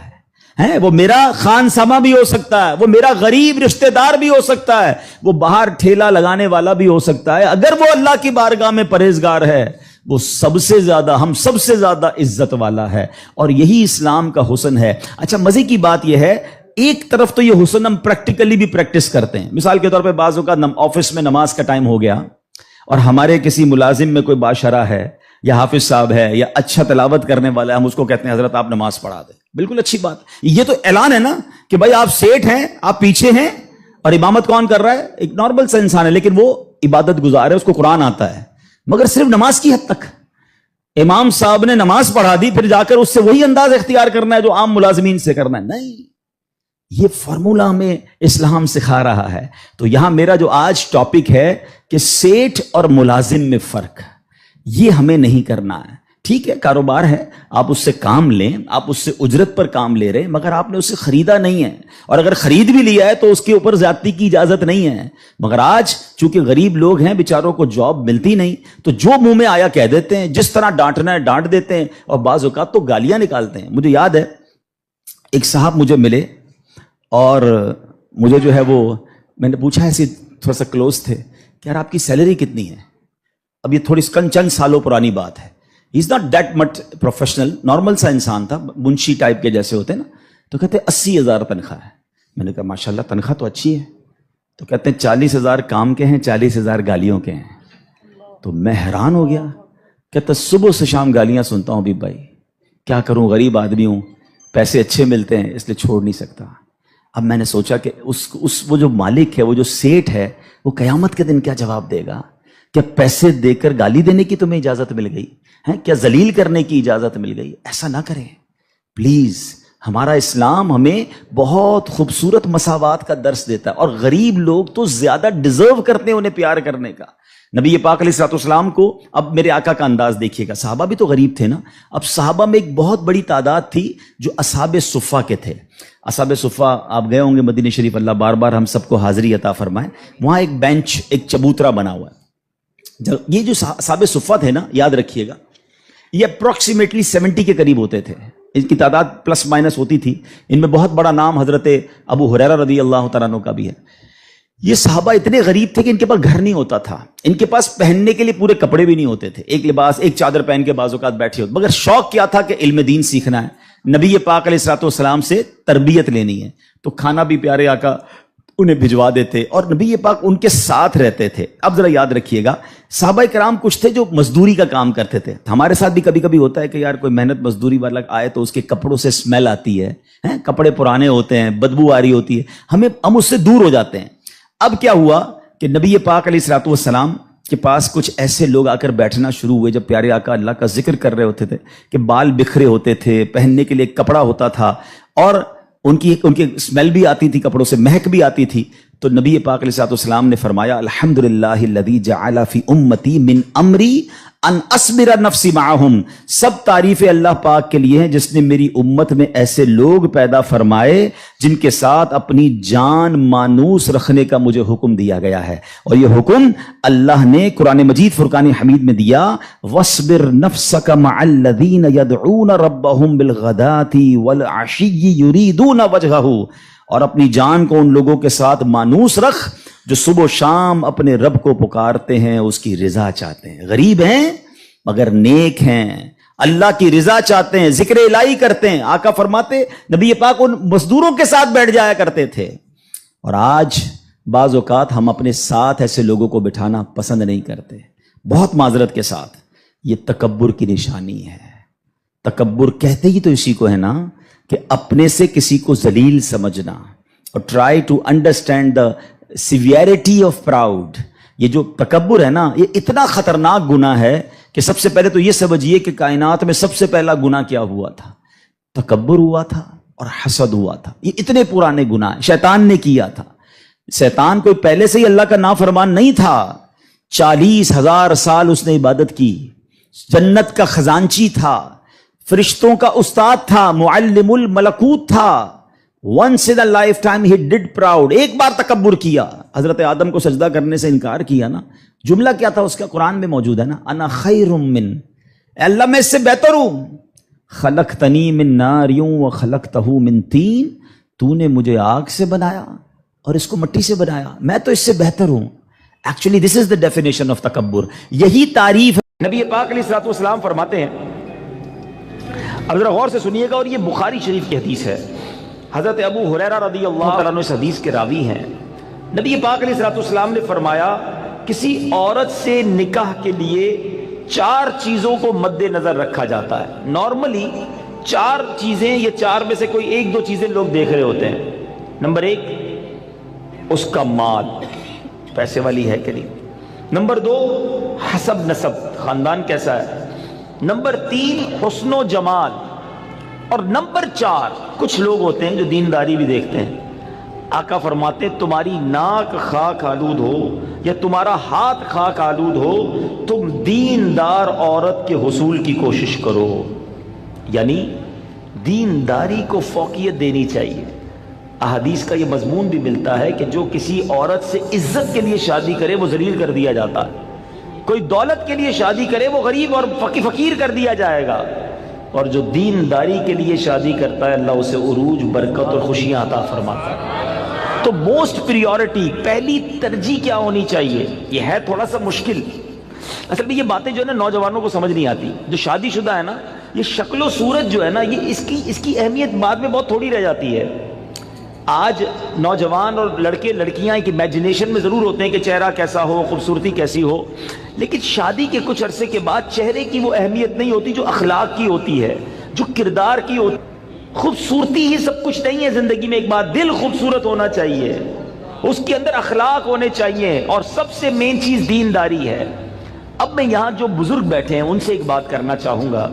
ہے، وہ میرا خان سما بھی ہو سکتا ہے، وہ میرا غریب رشتہ دار بھی ہو سکتا ہے، وہ باہر ٹھیلا لگانے والا بھی ہو سکتا ہے۔ اگر وہ اللہ کی بارگاہ میں پرہیزگار ہے، وہ سب سے زیادہ، ہم سب سے زیادہ عزت والا ہے۔ اور یہی اسلام کا حسن ہے۔ اچھا مزے کی بات یہ ہے، ایک طرف تو یہ حسن ہم پریکٹیکلی بھی پریکٹس کرتے ہیں۔ مثال کے طور پہ بعض اوقات آفس میں نماز کا ٹائم ہو گیا اور ہمارے کسی ملازم میں کوئی باشرہ ہے یا حافظ صاحب ہے یا اچھا تلاوت کرنے والا ہے، ہم اس کو کہتے ہیں حضرت آپ نماز پڑھا دیں۔ بالکل اچھی بات، یہ تو اعلان ہے نا کہ بھائی آپ سیٹ ہیں، آپ پیچھے ہیں، اور امامت کون کر رہا ہے؟ ایک نارمل سا انسان ہے، لیکن وہ عبادت گزار ہے، اس کو قرآن آتا ہے، مگر صرف نماز کی حد تک۔ امام صاحب نے نماز پڑھا دی، پھر جا کر اس سے وہی انداز اختیار کرنا ہے جو عام ملازمین سے کرنا ہے؟ نہیں، یہ فارمولہ ہمیں اسلام سکھا رہا ہے۔ تو یہاں میرا جو آج ٹاپک ہے کہ سیٹ اور ملازم میں فرق، یہ ہمیں نہیں کرنا ہے۔ ٹھیک ہے، کاروبار ہے، آپ اس سے کام لیں، آپ اس سے اجرت پر کام لے رہے ہیں، مگر آپ نے اسے خریدا نہیں ہے، اور اگر خرید بھی لیا ہے تو اس کے اوپر زیادتی کی اجازت نہیں ہے۔ مگر آج چونکہ غریب لوگ ہیں، بیچاروں کو جاب ملتی نہیں، تو جو منہ میں آیا کہہ دیتے ہیں، جس طرح ڈانٹنا ہے ڈانٹ دیتے ہیں، اور بعض اوقات تو گالیاں نکالتے ہیں۔ مجھے یاد ہے ایک صاحب مجھے ملے اور مجھے جو ہے وہ میں نے پوچھا، ایسے تھوڑا سا کلوز تھے، کہ یار آپ کی سیلری کتنی ہے؟ اب یہ تھوڑی چند سالوں پرانی بات ہے۔ He's not that much professional، normal سا انسان تھا، منشی ٹائپ کے جیسے ہوتے ہیں نا۔ تو کہتے ہیں 80,000 تنخواہ ہے۔ میں نے کہا ماشاءاللہ تنخواہ تو اچھی ہے۔ تو کہتے ہیں 40,000 کام کے ہیں، 40,000 گالیوں کے ہیں۔ تو میں حیران ہو گیا، کہتا صبح سے شام گالیاں سنتا ہوں بھی بھائی، کیا کروں، غریب آدمی ہوں، پیسے اچھے ملتے ہیں اس لیے چھوڑ نہیں سکتا۔ اب میں نے سوچا کہ وہ جو مالک ہے، وہ جو سیٹ ہے، وہ قیامت کے دن کیا جواب دے گا؟ کیا پیسے دے کر گالی دینے کی تمہیں اجازت مل گئی ہے؟ کیا ذلیل کرنے کی اجازت مل گئی؟ ایسا نہ کریں پلیز۔ ہمارا اسلام ہمیں بہت خوبصورت مساوات کا درس دیتا ہے، اور غریب لوگ تو زیادہ ڈیزرو کرتے ہیں انہیں پیار کرنے کا۔ نبی پاک علیہ الصلوۃ والسلام کو، اب میرے آقا کا انداز دیکھیے گا، صحابہ بھی تو غریب تھے نا۔ اب صحابہ میں ایک بہت بڑی تعداد تھی جو اصحاب صفہ کے تھے۔ اصحاب صفہ آپ گئے ہوں گے مدینہ شریف، اللہ بار بار ہم سب کو حاضری عطا فرمائے۔ وہاں ایک بینچ، ایک چبوترا بنا ہوا ہے۔ یہ جو اصحاب صفہ تھے نا، یاد رکھیے گا، یہ اپروکسیمیٹلی 70 کے قریب ہوتے تھے، ان کی تعداد پلس مائنس ہوتی تھی۔ ان میں بہت بڑا نام حضرت ابو ہریرہ رضی اللہ تعالیٰ عنہ کا بھی ہے۔ یہ صحابہ اتنے غریب تھے کہ ان کے پاس گھر نہیں ہوتا تھا، ان کے پاس پہننے کے لیے پورے کپڑے بھی نہیں ہوتے تھے، ایک لباس، ایک چادر پہن کے بعض اوقات بیٹھے ہوتے، مگر شوق کیا تھا کہ علم دین سیکھنا ہے، نبی پاک علیہ الصلوۃ والسلام سے تربیت لینی ہے۔ تو کھانا بھی پیارے آقا انہیں بھجوا دیتے، اور نبی پاک ان کے ساتھ رہتے تھے۔ اب ذرا یاد رکھیے گا، صحابہ کرام کچھ تھے جو مزدوری کا کام کرتے تھے۔ ہمارے ساتھ بھی کبھی کبھی ہوتا ہے کہ یار کوئی محنت مزدوری والا آئے تو اس کے کپڑوں سے اسمیل آتی ہے، کپڑے پرانے ہوتے ہیں، بدبو آ رہی ہوتی ہے، ہم اس سے دور ہو جاتے ہیں۔ اب کیا ہوا کہ نبی پاک علیہ الصلوۃ والسلام کے پاس کچھ ایسے لوگ آ کر بیٹھنا شروع ہوئے جب پیارے آقا اللہ کا ذکر کر رہے ہوتے تھے کہ بال بکھرے ہوتے تھے، پہننے کے لیے کپڑا ہوتا تھا اور ان کی اسمیل بھی آتی تھی، کپڑوں سے مہک بھی آتی تھی. تو نبی پاک علیہ الصلوۃ والسلام نے فرمایا الحمدللہ الذی جعل فی امتی من امری ان اصبر نفسی معہم، سب تعریف اللہ پاک کے لیے ہیں جس نے میری امت میں ایسے لوگ پیدا فرمائے جن کے ساتھ اپنی جان مانوس رکھنے کا مجھے حکم دیا گیا ہے. اور یہ حکم اللہ نے قرآن مجید فرقان حمید میں دیا، وَاصْبِرْ نَفْسَكَ مَعَ الَّذِينَ يَدْعُونَ رَبَّهُمْ بِالْغَدَاةِ وَالْعَشِيِّ يُرِيدُونَ وَجْهَهُ، اور اپنی جان کو ان لوگوں کے ساتھ مانوس رکھ جو صبح و شام اپنے رب کو پکارتے ہیں، اس کی رضا چاہتے ہیں، غریب ہیں مگر نیک ہیں، اللہ کی رضا چاہتے ہیں، ذکر الہی کرتے ہیں. آقا فرماتے نبی پاک ان مزدوروں کے ساتھ بیٹھ جایا کرتے تھے. اور آج بعض اوقات ہم اپنے ساتھ ایسے لوگوں کو بٹھانا پسند نہیں کرتے، بہت معذرت کے ساتھ. یہ تکبر کی نشانی ہے. تکبر کہتے ہی تو اسی کو ہے نا کہ اپنے سے کسی کو ذلیل سمجھنا. اور try to understand the severity of proud. یہ جو تکبر ہے نا، یہ اتنا خطرناک گناہ ہے کہ سب سے پہلے تو یہ سمجھیے کہ کائنات میں سب سے پہلا گناہ کیا ہوا تھا؟ تکبر ہوا تھا اور حسد ہوا تھا. یہ اتنے پرانے گناہ شیطان نے کیا تھا. شیطان کوئی پہلے سے ہی اللہ کا نافرمان نہیں تھا. 40,000 سال اس نے عبادت کی، جنت کا خزانچی تھا، فرشتوں کا استاد تھا، معلم الملکوت تھا. once in a lifetime he did proud. ایک بار تکبر کیا، حضرت آدم کو سجدہ کرنے سے انکار کیا نا. جملہ کیا تھا اس کا؟ قرآن میں موجود ہے نا، انا خیر من، اے اللہ میں اس سے بہتر ہوں. خلقتنی من نار وخلقتہ من طین، تو نے مجھے آگ سے بنایا اور اس کو مٹی سے بنایا، میں تو اس سے بہتر ہوں. Actually this is the definition of تکبر. یہی تعریف ہے. نبی پاک علیہ الصلوۃ والسلام فرماتے ہیں، اب ذرا غور سے سنیے گا، اور یہ بخاری شریف کی حدیث ہے. حضرت ابو ہریرہ رضی اللہ تعالیٰ عنہ اس حدیث کے راوی ہیں. نبی پاک علیہ الصلوۃ والسلام نے فرمایا کسی عورت سے نکاح کے لیے 4 چیزوں کو مد نظر رکھا جاتا ہے. نارملی 4 چیزیں، یہ 4 میں سے کوئی 1-2 چیزیں لوگ دیکھ رہے ہوتے ہیں. نمبر 1 اس کا مال، پیسے والی ہے کہ نہیں. نمبر 2 حسب نسب، خاندان کیسا ہے. نمبر 3 حسن و جمال. اور نمبر 4 کچھ لوگ ہوتے ہیں جو دینداری بھی دیکھتے ہیں. آقا فرماتے ہیں تمہاری ناک خاک آلود ہو یا تمہارا ہاتھ خاک آلود ہو، تم دیندار عورت کے حصول کی کوشش کرو. یعنی دینداری کو فوقیت دینی چاہیے. احادیث کا یہ مضمون بھی ملتا ہے کہ جو کسی عورت سے عزت کے لیے شادی کرے وہ ذلیل کر دیا جاتا ہے. کوئی دولت کے لیے شادی کرے وہ غریب اور فقیر کر دیا جائے گا. اور جو دینداری کے لیے شادی کرتا ہے اللہ اسے عروج، برکت اور خوشیاں عطا فرماتا ہے. تو موسٹ پریورٹی، پہلی ترجیح کیا ہونی چاہیے؟ یہ ہے تھوڑا سا مشکل. اصل میں یہ باتیں جو ہے نا نوجوانوں کو سمجھ نہیں آتی. جو شادی شدہ ہے نا، یہ شکل و صورت جو ہے نا، یہ اس کی اہمیت بعد میں بہت تھوڑی رہ جاتی ہے. آج نوجوان اور لڑکے لڑکیاں ایک امیجنیشن میں ضرور ہوتے ہیں کہ چہرہ کیسا ہو، خوبصورتی کیسی ہو، لیکن شادی کے کچھ عرصے کے بعد چہرے کی وہ اہمیت نہیں ہوتی جو اخلاق کی ہوتی ہے، جو کردار کی ہوتی. خوبصورتی ہی سب کچھ نہیں ہے زندگی میں. ایک بات، دل خوبصورت ہونا چاہیے، اس کے اندر اخلاق ہونے چاہیے، اور سب سے مین چیز دینداری ہے. اب میں یہاں جو بزرگ بیٹھے ہیں ان سے ایک بات کرنا چاہوں گا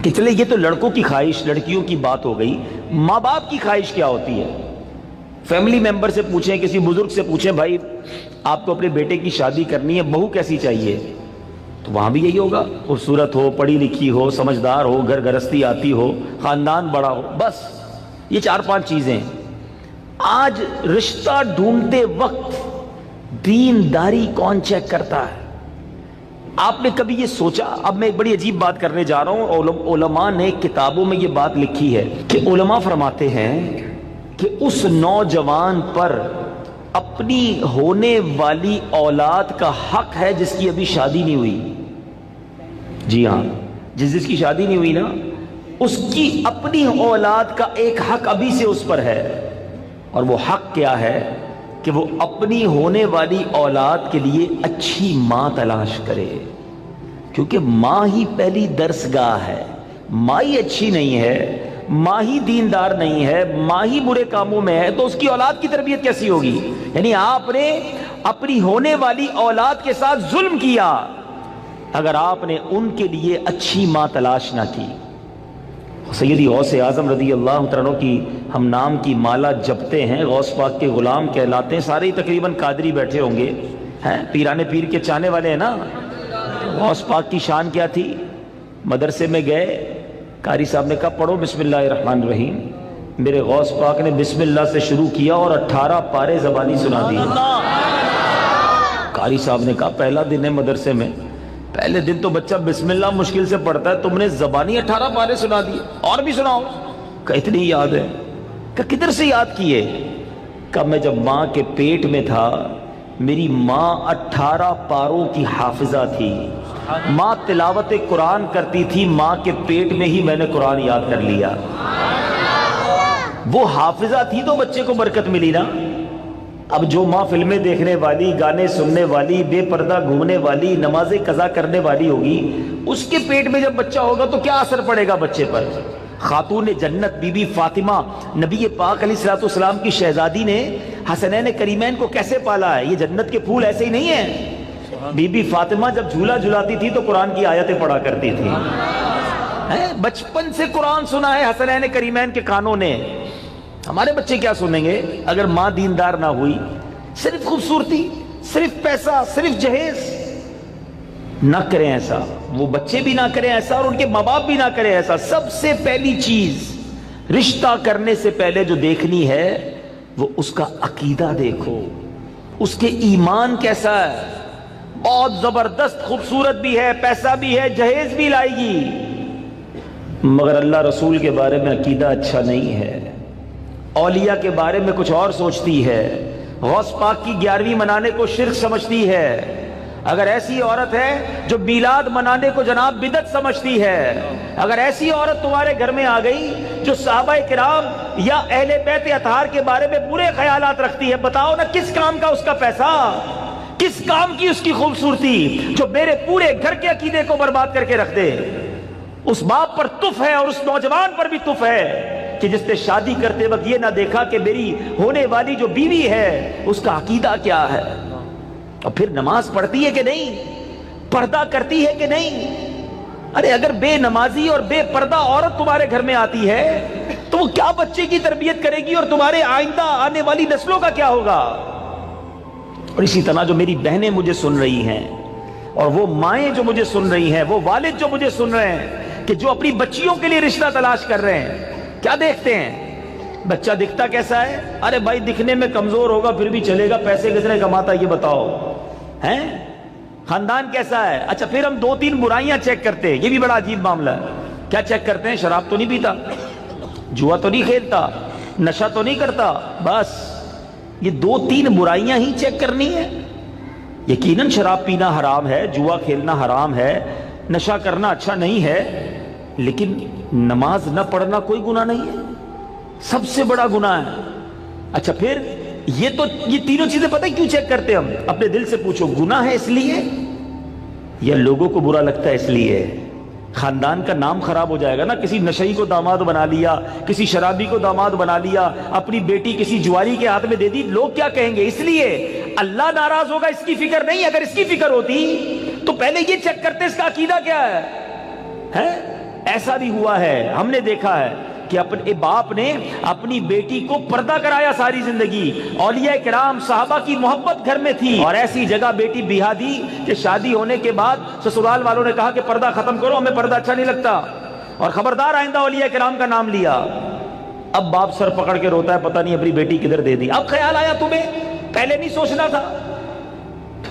کہ چلے یہ تو لڑکوں کی خواہش، لڑکیوں کی بات ہو گئی. ماں باپ کی خواہش کیا ہوتی ہے؟ فیملی ممبر سے پوچھیں، کسی بزرگ سے پوچھیں، بھائی آپ کو اپنے بیٹے کی شادی کرنی ہے، بہو کیسی چاہیے؟ تو وہاں بھی یہی ہوگا، خوبصورت ہو، پڑھی لکھی ہو، سمجھدار ہو، گھر گرستی آتی ہو، خاندان بڑا ہو. بس یہ 4-5 چیزیں. آج رشتہ ڈھونڈتے وقت دینداری کون چیک کرتا ہے؟ آپ نے کبھی یہ سوچا؟ اب میں ایک بڑی عجیب بات کرنے جا رہا ہوں. علماء نے کتابوں میں یہ بات لکھی ہے کہ علماء فرماتے ہیں کہ اس نوجوان پر اپنی ہونے والی اولاد کا حق ہے جس کی ابھی شادی نہیں ہوئی. جی ہاں، جس کی شادی نہیں ہوئی نا، اس کی اپنی اولاد کا ایک حق ابھی سے اس پر ہے. اور وہ حق کیا ہے؟ کہ وہ اپنی ہونے والی اولاد کے لیے اچھی ماں تلاش کرے، کیونکہ ماں ہی پہلی درسگاہ ہے. ماں ہی اچھی نہیں ہے، ماں ہی دیندار نہیں ہے، ماں ہی برے کاموں میں ہے، تو اس کی اولاد کی تربیت کیسی ہوگی؟ یعنی آپ نے اپنی ہونے والی اولاد کے ساتھ ظلم کیا اگر آپ نے ان کے لیے اچھی ماں تلاش نہ کی؟ سیدی غوث اعظم رضی اللہ تعالیٰ عنہ کی ہم نام کی مالا جپتے ہیں، غوث پاک کے غلام کہلاتے ہیں، سارے تقریباً قادری بیٹھے ہوں گے، ہیں پیرانے پیر کے چاہنے والے ہیں نا۔ غوث پاک کی شان کیا تھی؟ مدرسے میں گئے، قاری صاحب نے کہا پڑھو بسم اللہ الرحمن الرحیم، میرے غوث پاک نے بسم اللہ سے شروع کیا اور 18 پارے زبانی سنا دی۔ قاری صاحب نے کہا پہلا دن ہے مدرسے میں، پہلے دن تو بچہ بسم اللہ مشکل سے پڑھتا ہے، تم نے زبانی 18 پارے سنا دیے، اور بھی سناؤ۔ کہ اتنی یاد ہے؟ کہ کدھر سے یاد کیے؟ کہ میں جب ماں کے پیٹ میں تھا میری ماں 18 پاروں کی حافظہ تھی، ماں تلاوت قرآن کرتی تھی، ماں کے پیٹ میں ہی میں نے قرآن یاد کر لیا۔ وہ حافظہ تھی تو بچے کو برکت ملی نا۔ اب جو ماں فلمیں دیکھنے والی، گانے سننے والی، بے پردہ گھومنے والی، نمازیں قضا کرنے والی ہوگی، اس کے پیٹ میں جب بچہ ہوگا تو کیا اثر پڑے گا بچے پر؟ خاتون جنت بی بی فاطمہ نبی پاک علیہ السلام کی شہزادی نے حسنین کریمین کو کیسے پالا ہے؟ یہ جنت کے پھول ایسے ہی نہیں ہیں۔ بی بی فاطمہ جب جھولا جھلاتی تھی تو قرآن کی آیتیں پڑھا کرتی تھی، بچپن سے قرآن سنا ہے حسنین کریمین کے کانوں نے۔ ہمارے بچے کیا سنیں گے اگر ماں دیندار نہ ہوئی؟ صرف خوبصورتی، صرف پیسہ، صرف جہیز۔ نہ کریں ایسا، وہ بچے بھی نہ کریں ایسا اور ان کے ماں باپ بھی نہ کریں ایسا۔ سب سے پہلی چیز رشتہ کرنے سے پہلے جو دیکھنی ہے وہ اس کا عقیدہ دیکھو، اس کے ایمان کیسا ہے۔ بہت زبردست خوبصورت بھی ہے، پیسہ بھی ہے، جہیز بھی لائے گی، مگر اللہ رسول کے بارے میں عقیدہ اچھا نہیں ہے، اولیاء کے بارے میں کچھ اور سوچتی ہے، غوث پاک کی 11ویں منانے کو شرک سمجھتی ہے۔ اگر ایسی عورت ہے جو میلاد منانے کو جناب بدعت سمجھتی ہے، اگر ایسی عورت تمہارے گھر میں آ گئی جو صحابہ کرام یا اہل بیت اطہار کے بارے میں برے خیالات رکھتی ہے، بتاؤ نا کس کام کا اس کا پیسہ، کس کام کی اس کی خوبصورتی جو میرے پورے گھر کے عقیدے کو برباد کر کے رکھ دے۔ اس باپ پر تف ہے اور اس نوجوان پر بھی تف ہے کہ جس نے شادی کرتے وقت یہ نہ دیکھا کہ میری ہونے والی جو بیوی ہے اس کا عقیدہ کیا ہے، اور پھر نماز پڑھتی ہے کہ نہیں، پردہ کرتی ہے کہ نہیں۔ ارے اگر بے نمازی اور بے پردہ عورت تمہارے گھر میں آتی ہے تو وہ کیا بچے کی تربیت کرے گی اور تمہارے آئندہ آنے والی نسلوں کا کیا ہوگا؟ اور اسی طرح جو میری بہنیں مجھے سن رہی ہیں اور وہ مائیں جو مجھے سن رہی ہیں، وہ والد جو مجھے سن رہے ہیں کہ جو اپنی بچیوں کے لیے رشتہ تلاش کر رہے ہیں، کیا دیکھتے ہیں؟ بچہ دکھتا کیسا ہے؟ ارے بھائی دکھنے میں کمزور ہوگا پھر بھی چلے گا، پیسے کس نے کماتا ہے یہ بتاؤ، ہیں؟ خاندان کیسا ہے؟ اچھا پھر ہم 2-3 برائیاں چیک کرتے ہیں، یہ بھی بڑا عجیب معاملہ ہے۔ کیا چیک کرتے ہیں؟ شراب تو نہیں پیتا، جوا تو نہیں کھیلتا، نشہ تو نہیں کرتا، بس یہ 2-3 برائیاں ہی چیک کرنی ہے۔ یقیناً شراب پینا حرام ہے، جوا کھیلنا حرام ہے، نشہ کرنا اچھا نہیں ہے، لیکن نماز نہ پڑھنا کوئی گناہ نہیں ہے، سب سے بڑا گناہ ہے۔ اچھا پھر یہ تینوں چیزیں پتہ کیوں چیک کرتے ہم؟ اپنے دل سے پوچھو، گناہ ہے اس لیے یا لوگوں کو برا لگتا ہے اس لیے؟ خاندان کا نام خراب ہو جائے گا نا، کسی نشئی کو داماد بنا لیا، کسی شرابی کو داماد بنا لیا، اپنی بیٹی کسی جواری کے ہاتھ میں دے دی، لوگ کیا کہیں گے؟ اس لیے اللہ ناراض ہوگا اس کی فکر نہیں۔ اگر اس کی فکر ہوتی تو پہلے یہ چیک کرتے اس کا عقیدہ کیا ہے۔ ایسا بھی ہوا ہے، ہم نے دیکھا ہے کہ اپنے باپ نے اپنی بیٹی کو پردہ کرایا ساری زندگی، اولیاء کرام صحابہ کی محبت گھر میں تھی، اور ایسی جگہ بیٹی بیاہ دی کہ شادی ہونے کے بعد سسرال والوں نے کہا کہ پردہ ختم کرو، ہمیں پردہ اچھا نہیں لگتا، اور خبردار آئندہ اولیاء کرام کا نام لیا۔ اب باپ سر پکڑ کے روتا ہے، پتہ نہیں اپنی بیٹی کدھر دے دی۔ اب خیال آیا تمہیں، پہلے نہیں سوچنا تھا؟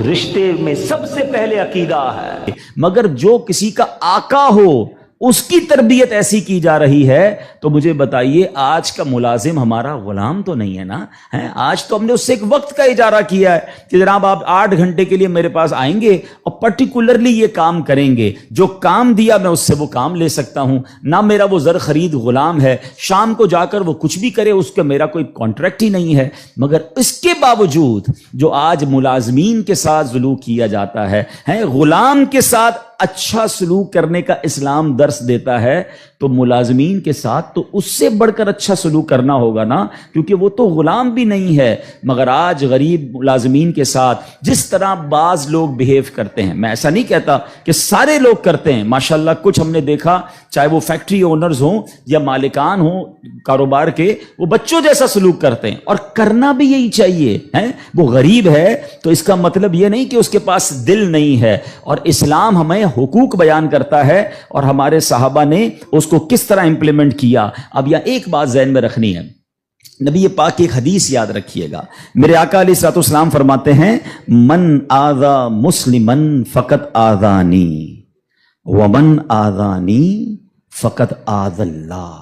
رشتے میں سب سے پہلے عقیدہ ہے۔ مگر جو کسی کا آقا ہو اس کی تربیت ایسی کی جا رہی ہے تو مجھے بتائیے آج کا ملازم ہمارا غلام تو نہیں ہے نا؟ آج تو ہم نے اس سے ایک وقت کا اجارہ کیا ہے کہ جناب آپ 8 گھنٹے کے لیے میرے پاس آئیں گے اور پرٹیکولرلی یہ کام کریں گے، جو کام دیا میں اس سے وہ کام لے سکتا ہوں، نہ میرا وہ زر خرید غلام ہے، شام کو جا کر وہ کچھ بھی کرے اس کا میرا کوئی کانٹریکٹ ہی نہیں ہے۔ مگر اس کے باوجود جو آج ملازمین کے ساتھ سلوک کیا جاتا ہے، غلام کے ساتھ اچھا سلوک کرنے کا اسلام درس دیتا ہے، تو ملازمین کے ساتھ تو اس سے بڑھ کر اچھا سلوک کرنا ہوگا نا، کیونکہ وہ تو غلام بھی نہیں ہے۔ مگر آج غریب ملازمین کے ساتھ جس طرح بعض لوگ بہیو کرتے ہیں، میں ایسا نہیں کہتا کہ سارے لوگ کرتے ہیں، ماشاءاللہ کچھ ہم نے دیکھا، چاہے وہ فیکٹری اونرز ہوں یا مالکان ہوں کاروبار کے، وہ بچوں جیسا سلوک کرتے ہیں، اور کرنا بھی یہی چاہیے ہے۔ وہ غریب ہے تو اس کا مطلب یہ نہیں کہ اس کے پاس دل نہیں ہے، اور اسلام ہمیں حقوق بیان کرتا ہے اور ہمارے صحابہ نے اس کو کس طرح امپلیمنٹ کیا۔ اب یہاں ایک بات ذہن میں رکھنی ہے، نبی پاک کی ایک حدیث یاد رکھیے گا، میرے آقا علیہ الصلوۃ والسلام فرماتے ہیں من آذا مسلمن فقط آذانی ومن آذانی فقط آذ اللہ،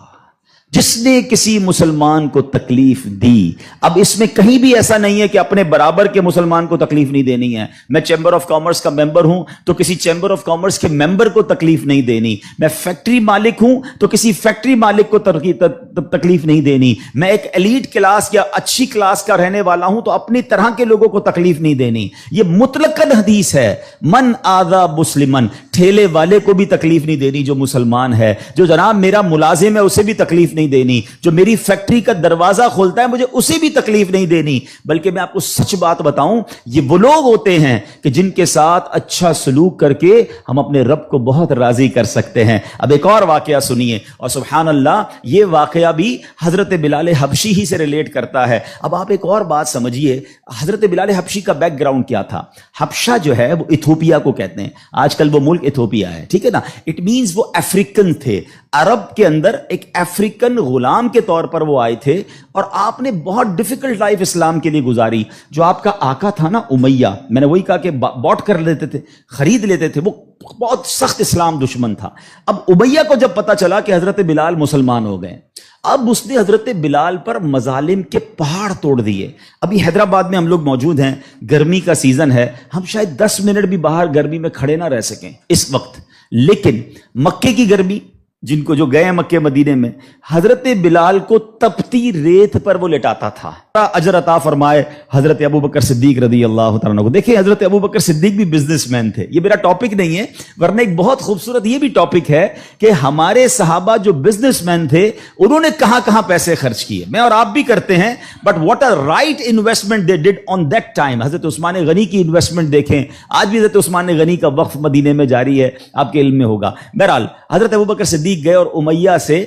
جس نے کسی مسلمان کو تکلیف دی۔ اب اس میں کہیں بھی ایسا نہیں ہے کہ اپنے برابر کے مسلمان کو تکلیف نہیں دینی ہے۔ میں چیمبر آف کامرس کا ممبر ہوں تو کسی چیمبر آف کامرس کے ممبر کو تکلیف نہیں دینی، میں فیکٹری مالک ہوں تو کسی فیکٹری مالک کو تکلیف نہیں دینی، میں ایک ایلیٹ کلاس یا اچھی کلاس کا رہنے والا ہوں تو اپنی طرح کے لوگوں کو تکلیف نہیں دینی۔ یہ مطلقاً حدیث ہے، من آذا مسلمن، ٹھیلے والے کو بھی تکلیف نہیں دینی جو مسلمان ہے، جو جناب میرا ملازم ہے اسے بھی تکلیف نہیں دینی، جو میری فیکٹری کا دروازہ کھولتا ہے مجھے اسے بھی تکلیف نہیں دینی۔ بلکہ میں آپ کو سچ بات بتاؤں، یہ وہ لوگ ہوتے ہیں کہ جن کے ساتھ اچھا سلوک کر کے ہم اپنے رب کو بہت راضی کر سکتے ہیں۔ اب ایک اور واقعہ سنیے، اور سبحان اللہ یہ واقعہ بھی حضرت بلال حبشی ہی سے ریلیٹ کرتا ہے۔ اب آپ ایک اور بات سمجھیے، حضرت بلال حبشی کا بیک گراؤنڈ کیا تھا؟ حبشہ جو ہے وہ ایتھوپیا کو کہتے ہیں، آج کل وہ ملک ایتھوپیا ہے، ٹھیک ہے نا۔ اٹ مینز وہ افریقن تھے، عرب کے اندر ایک افریقن غلام کے طور پر وہ آئے تھے، اور آپ نے بہت ڈیفیکلٹ لائف اسلام کے لیے گزاری۔ جو آپ کا آقا تھا نا امیہ، میں نے وہی کہا کہ باٹ کر لیتے تھے، خرید لیتے تھے، وہ بہت سخت اسلام دشمن تھا۔ اب امیہ کو جب پتا چلا کہ حضرت بلال مسلمان ہو گئے، اب اس نے حضرت بلال پر مظالم کے پہاڑ توڑ دیے۔ ابھی حیدرآباد میں ہم لوگ موجود ہیں، گرمی کا سیزن ہے، ہم شاید 10 منٹ بھی باہر گرمی میں کھڑے نہ رہ سکیں اس وقت، لیکن مکے کی گرمی، جن کو جو گئے مکے مدینے میں، حضرت بلال کو تپتی ریت پر وہ لٹاتا تھا۔ اجر عطا فرمائے حضرت ابو بکر صدیق رضی اللہ تعالیٰ عنہ کو۔ دیکھیں حضرت ابو بکر صدیق بھی بزنس مین تھے، یہ میرا ٹاپک نہیں ہے، ورنہ ایک بہت خوبصورت یہ بھی ٹاپک ہے کہ ہمارے صحابہ جو بزنس مین تھے انہوں نے کہاں کہاں پیسے خرچ کیے۔ میں اور آپ بھی کرتے ہیں، but what a right investment they did on that time. حضرت عثمان غنی کی انویسٹمنٹ دیکھیں، آج بھی حضرت عثمان غنی کا وقف مدینے میں جاری ہے، آپ کے علم میں ہوگا۔ بہرحال حضرت ابو بکر صدیق گئے اور امیہ سے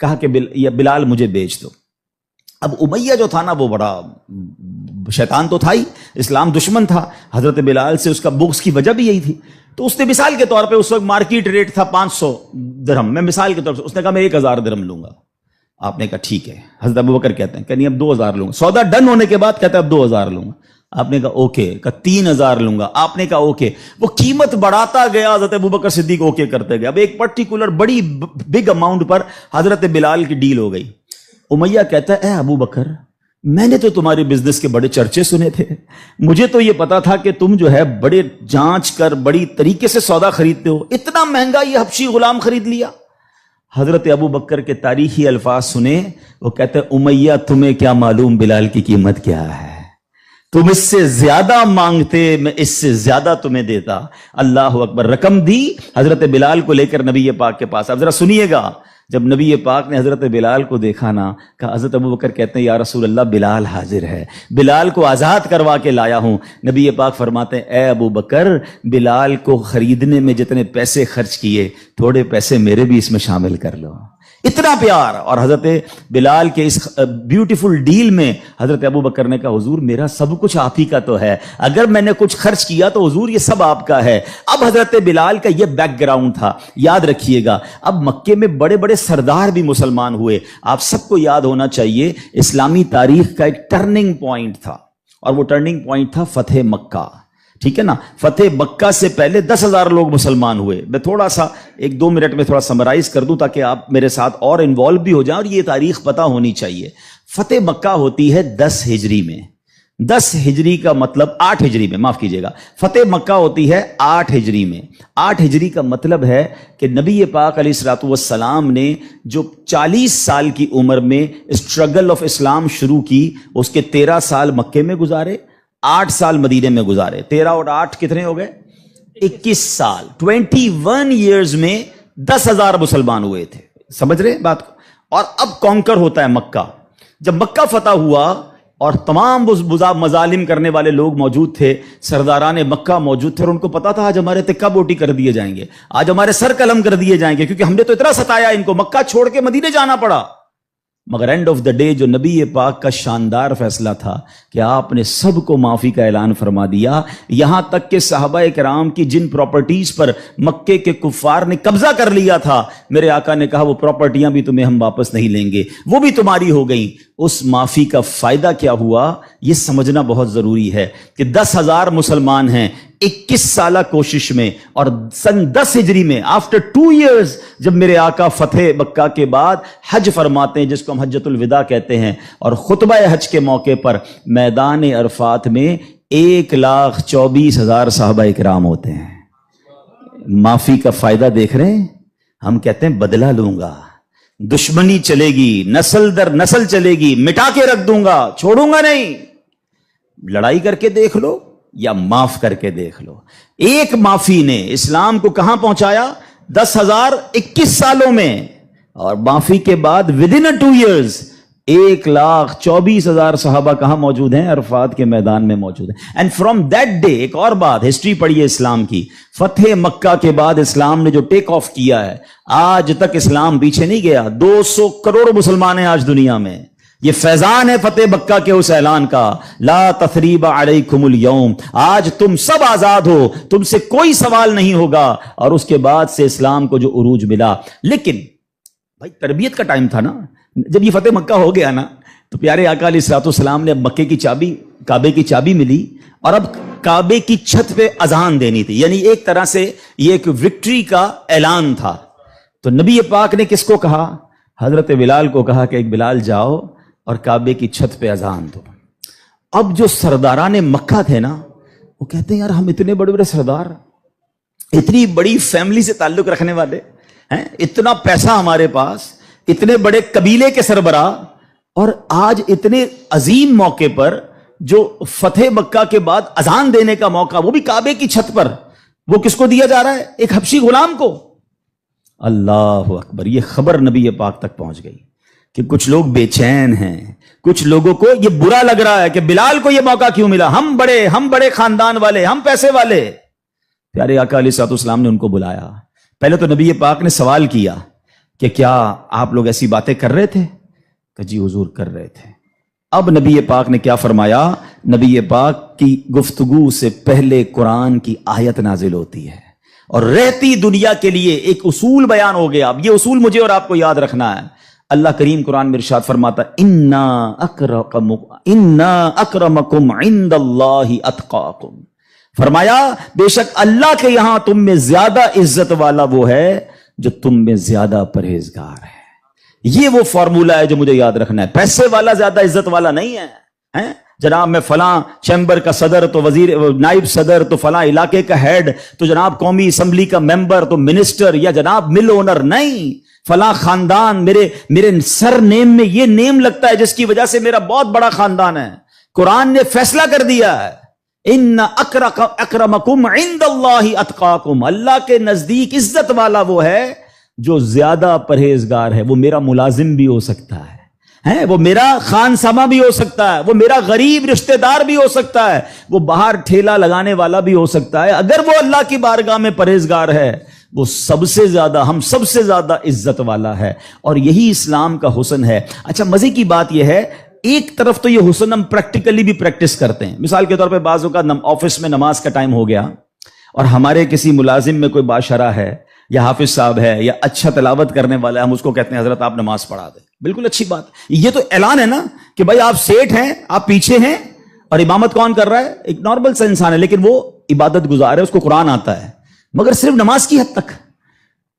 کہا کہ بلال مجھے بیچ دو۔ اب امیہ جو تھا نا وہ بڑا شیطان تو تھا ہی، اسلام دشمن تھا، حضرت بلال سے اس کا بغض کی وجہ بھی یہی تھی۔ تو اس نے مثال کے طور پہ، اس وقت مارکیٹ ریٹ تھا 500 درہم، میں مثال کے طور پر اس نے کہا میں 1000 درہم لوں گا۔ آپ نے کہا ٹھیک ہے۔ حضرت ابوبکر کہتے ہیں کہ نہیں اب 2000 لوں گا۔ سودا ڈن ہونے کے بعد کہتا ہے اب 2000 لوں گا۔ آپ نے کہا اوکے، کہا 3000 لوں گا۔ آپ نے کہا اوکے۔ وہ قیمت بڑھاتا گیا، حضرت ابوبکر صدیق اوکے کرتے گئے۔ اب ایک پرٹیکولر بڑی بگ اماؤنٹ پر حضرت بلال کی ڈیل ہو گئی۔ امیہ کہتا ہے اے ابو بکر، میں نے تو تمہارے بزنس کے بڑے چرچے سنے تھے، مجھے تو یہ پتا تھا کہ تم جو ہے بڑے جانچ کر بڑی طریقے سے سودا خریدتے ہو، اتنا مہنگا یہ حبشی غلام خرید لیا۔ حضرت ابو بکر کے تاریخی الفاظ سنے، وہ کہتے ہیں امیہ تمہیں کیا معلوم بلال کی قیمت کیا ہے، تم اس سے زیادہ مانگتے میں اس سے زیادہ تمہیں دیتا۔ اللہ اکبر۔ رقم دی حضرت بلال کو لے کر نبی پاک کے پاس۔ اب ذرا سنیے گا، جب نبی پاک نے حضرت بلال کو دیکھا نا، کہ حضرت ابو بکر کہتے ہیں یا رسول اللہ بلال حاضر ہے، بلال کو آزاد کروا کے لایا ہوں۔ نبی پاک فرماتے ہیں اے ابو بکر، بلال کو خریدنے میں جتنے پیسے خرچ کیے تھوڑے پیسے میرے بھی اس میں شامل کر لو۔ اتنا پیار۔ اور حضرت بلال کے اس بیوٹیفل ڈیل میں حضرت ابو بکر نے کہا حضور میرا سب کچھ آپ ہی کا تو ہے، اگر میں نے کچھ خرچ کیا تو حضور یہ سب آپ کا ہے۔ اب حضرت بلال کا یہ بیک گراؤنڈ تھا، یاد رکھیے گا۔ اب مکے میں بڑے بڑے سردار بھی مسلمان ہوئے۔ آپ سب کو یاد ہونا چاہیے اسلامی تاریخ کا ایک ٹرننگ پوائنٹ تھا، اور وہ ٹرننگ پوائنٹ تھا فتح مکہ، ٹھیک ہے نا۔ فتح مکہ سے پہلے 10,000 لوگ مسلمان ہوئے۔ میں تھوڑا سا 1-2 منٹ میں تھوڑا سمرائز کر دوں تاکہ آپ میرے ساتھ اور انوالو بھی ہو جائیں، اور یہ تاریخ پتہ ہونی چاہیے۔ فتح مکہ ہوتی ہے 10 ہجری میں، 10 ہجری کا مطلب 8 ہجری میں، معاف کیجیے گا، فتح مکہ ہوتی ہے 8 ہجری میں۔ 8 ہجری کا مطلب ہے کہ نبی پاک علیہ الصلوۃ والسلام نے جو 40 سال کی عمر میں اسٹرگل آف اسلام شروع کی، اس کے 13 سال مکے میں گزارے، 8 سال مدینے میں گزارے۔ 13 اور 8 کتنے ہو گئے؟ 21 سال۔ 21 ایئرز میں 10,000 مسلمان ہوئے تھے۔ سمجھ رہے ہیں بات کو؟ اور اب کانکر ہوتا ہے مکہ. جب مکہ فتح ہوا اور تمام مظالم کرنے والے لوگ موجود تھے، سرداران مکہ موجود تھے، اور ان کو پتا تھا آج ہمارے تکہ بوٹی کر دیے جائیں گے، آج ہمارے سر قلم کر دیے جائیں گے، کیونکہ ہم نے تو اتنا ستایا ان کو، مکہ چھوڑ کے مدینے جانا پڑا. مگر اینڈ آف دا ڈے جو نبی پاک کا شاندار فیصلہ تھا کہ آپ نے سب کو معافی کا اعلان فرما دیا، یہاں تک کہ صحابہ کرام کی جن پراپرٹیز پر مکے کے کفار نے قبضہ کر لیا تھا، میرے آقا نے کہا وہ پراپرٹیاں بھی تمہیں ہم واپس نہیں لیں گے، وہ بھی تمہاری ہو گئیں. اس معافی کا فائدہ کیا ہوا یہ سمجھنا بہت ضروری ہے کہ 10,000 مسلمان ہیں 21 سالہ کوشش میں، اور سن 10 ہجری میں آفٹر 2 ایئرز جب میرے آقا فتح مکہ کے بعد حج فرماتے ہیں، جس کو ہم حجۃ الوداع کہتے ہیں، اور خطبہ حج کے موقع پر میدان عرفات میں 1,24,000 صحابہ کرام ہوتے ہیں. معافی کا فائدہ دیکھ رہے ہیں؟ ہم کہتے ہیں بدلہ لوں گا، دشمنی چلے گی، نسل در نسل چلے گی، مٹا کے رکھ دوں گا، چھوڑوں گا نہیں. لڑائی کر کے دیکھ لو یا معاف کر کے دیکھ لو. ایک معافی نے اسلام کو کہاں پہنچایا؟ 10,021 سالوں میں. اور معافی کے بعد ودن 2 ایئرز 1,24,000 صحابہ کہاں موجود ہیں؟ عرفات کے میدان میں موجود ہیں. اینڈ فرام دیٹ ڈے، ایک اور بات، ہسٹری پڑھیے اسلام کی، فتح مکہ کے بعد اسلام نے جو ٹیک آف کیا ہے، آج تک اسلام پیچھے نہیں گیا. 200 کروڑ مسلمان ہیں آج دنیا میں. یہ فیضان ہے فتح مکہ کے اس اعلان کا، لا تثریب علیکم اليوم، آج تم سب آزاد ہو، تم سے کوئی سوال نہیں ہوگا. اور اس کے بعد سے اسلام کو جو عروج ملا. لیکن بھائی تربیت کا ٹائم تھا نا. جب یہ فتح مکہ ہو گیا نا تو پیارے آقا علیہ الصلوۃ والسلام نے اب مکے کی چابی، کعبے کی چابی ملی، اور اب کعبے کی چھت پہ اذان دینی تھی. یعنی ایک طرح سے یہ ایک وکٹری کا اعلان تھا. تو نبی پاک نے کس کو کہا؟ حضرت بلال کو کہا کہ ایک بلال جاؤ اور کعبے کی چھت پہ اذان دو. اب جو سرداران مکہ تھے نا، وہ کہتے ہیں یار ہم اتنے بڑے بڑے سردار، اتنی بڑی فیملی سے تعلق رکھنے والے ہیں، اتنا پیسہ ہمارے پاس، اتنے بڑے قبیلے کے سربراہ، اور آج اتنے عظیم موقع پر جو فتح مکہ کے بعد اذان دینے کا موقع، وہ بھی کعبے کی چھت پر، وہ کس کو دیا جا رہا ہے؟ ایک حبشی غلام کو. اللہ اکبر. یہ خبر نبی پاک تک پہنچ گئی کہ کچھ لوگ بے چین ہیں، کچھ لوگوں کو یہ برا لگ رہا ہے کہ بلال کو یہ موقع کیوں ملا، ہم بڑے خاندان والے، ہم پیسے والے. پیارے آقا علیہ الصلوۃ والسلام نے ان کو بلایا. پہلے تو نبی پاک نے سوال کیا کہ کیا آپ لوگ ایسی باتیں کر رہے تھے؟ کہ جی حضور کر رہے تھے. اب نبی پاک نے کیا فرمایا؟ نبی پاک کی گفتگو سے پہلے قرآن کی آیت نازل ہوتی ہے، اور رہتی دنیا کے لیے ایک اصول بیان ہو گیا. اب یہ اصول مجھے اور آپ کو یاد رکھنا ہے. اللہ کریم قرآن میں ارشاد فرماتا انا اکرمکم عند اللہ اتقاکم. فرمایا بے شک اللہ کے یہاں تم میں زیادہ عزت والا وہ ہے جو تم میں زیادہ پرہیزگار ہے. یہ وہ فارمولہ ہے جو مجھے یاد رکھنا ہے. پیسے والا زیادہ عزت والا نہیں ہے. جناب میں فلاں چیمبر کا صدر تو وزیر نائب صدر تو فلاں علاقے کا ہیڈ تو جناب قومی اسمبلی کا ممبر تو منسٹر یا جناب مل اونر نہیں. فلاں خاندان میرے سر نیم میں یہ نیم لگتا ہے جس کی وجہ سے میرا بہت بڑا خاندان ہے. قرآن نے فیصلہ کر دیا ہے ان اکرمکم عند اللہ اتقاکم. اللہ کے نزدیک عزت والا وہ ہے جو زیادہ پرہیزگار ہے. وہ میرا ملازم بھی ہو سکتا ہے، وہ میرا خان سما بھی ہو سکتا ہے، وہ میرا غریب رشتہ دار بھی ہو سکتا ہے، وہ باہر ٹھیلا لگانے والا بھی ہو سکتا ہے. اگر وہ اللہ کی بارگاہ میں پرہیزگار ہے وہ سب سے زیادہ، ہم سب سے زیادہ عزت والا ہے. اور یہی اسلام کا حسن ہے. اچھا مزے کی بات یہ ہے، ایک طرف تو یہ حسن ہم پریکٹیکلی بھی پریکٹس کرتے ہیں. مثال کے طور پہ بعض اوقات آفس میں نماز کا ٹائم ہو گیا اور ہمارے کسی ملازم میں کوئی باشرہ ہے یا حافظ صاحب ہے یا اچھا تلاوت کرنے والا ہے، ہم اس کو کہتے ہیں حضرت آپ نماز پڑھا دیں. بالکل اچھی بات. یہ تو اعلان ہے نا کہ بھائی آپ سیٹ ہیں، آپ پیچھے ہیں، اور امامت کون کر رہا ہے؟ ایک نارمل سا انسان ہے، لیکن وہ عبادت گزار ہے، اس کو قرآن آتا ہے. مگر صرف نماز کی حد تک.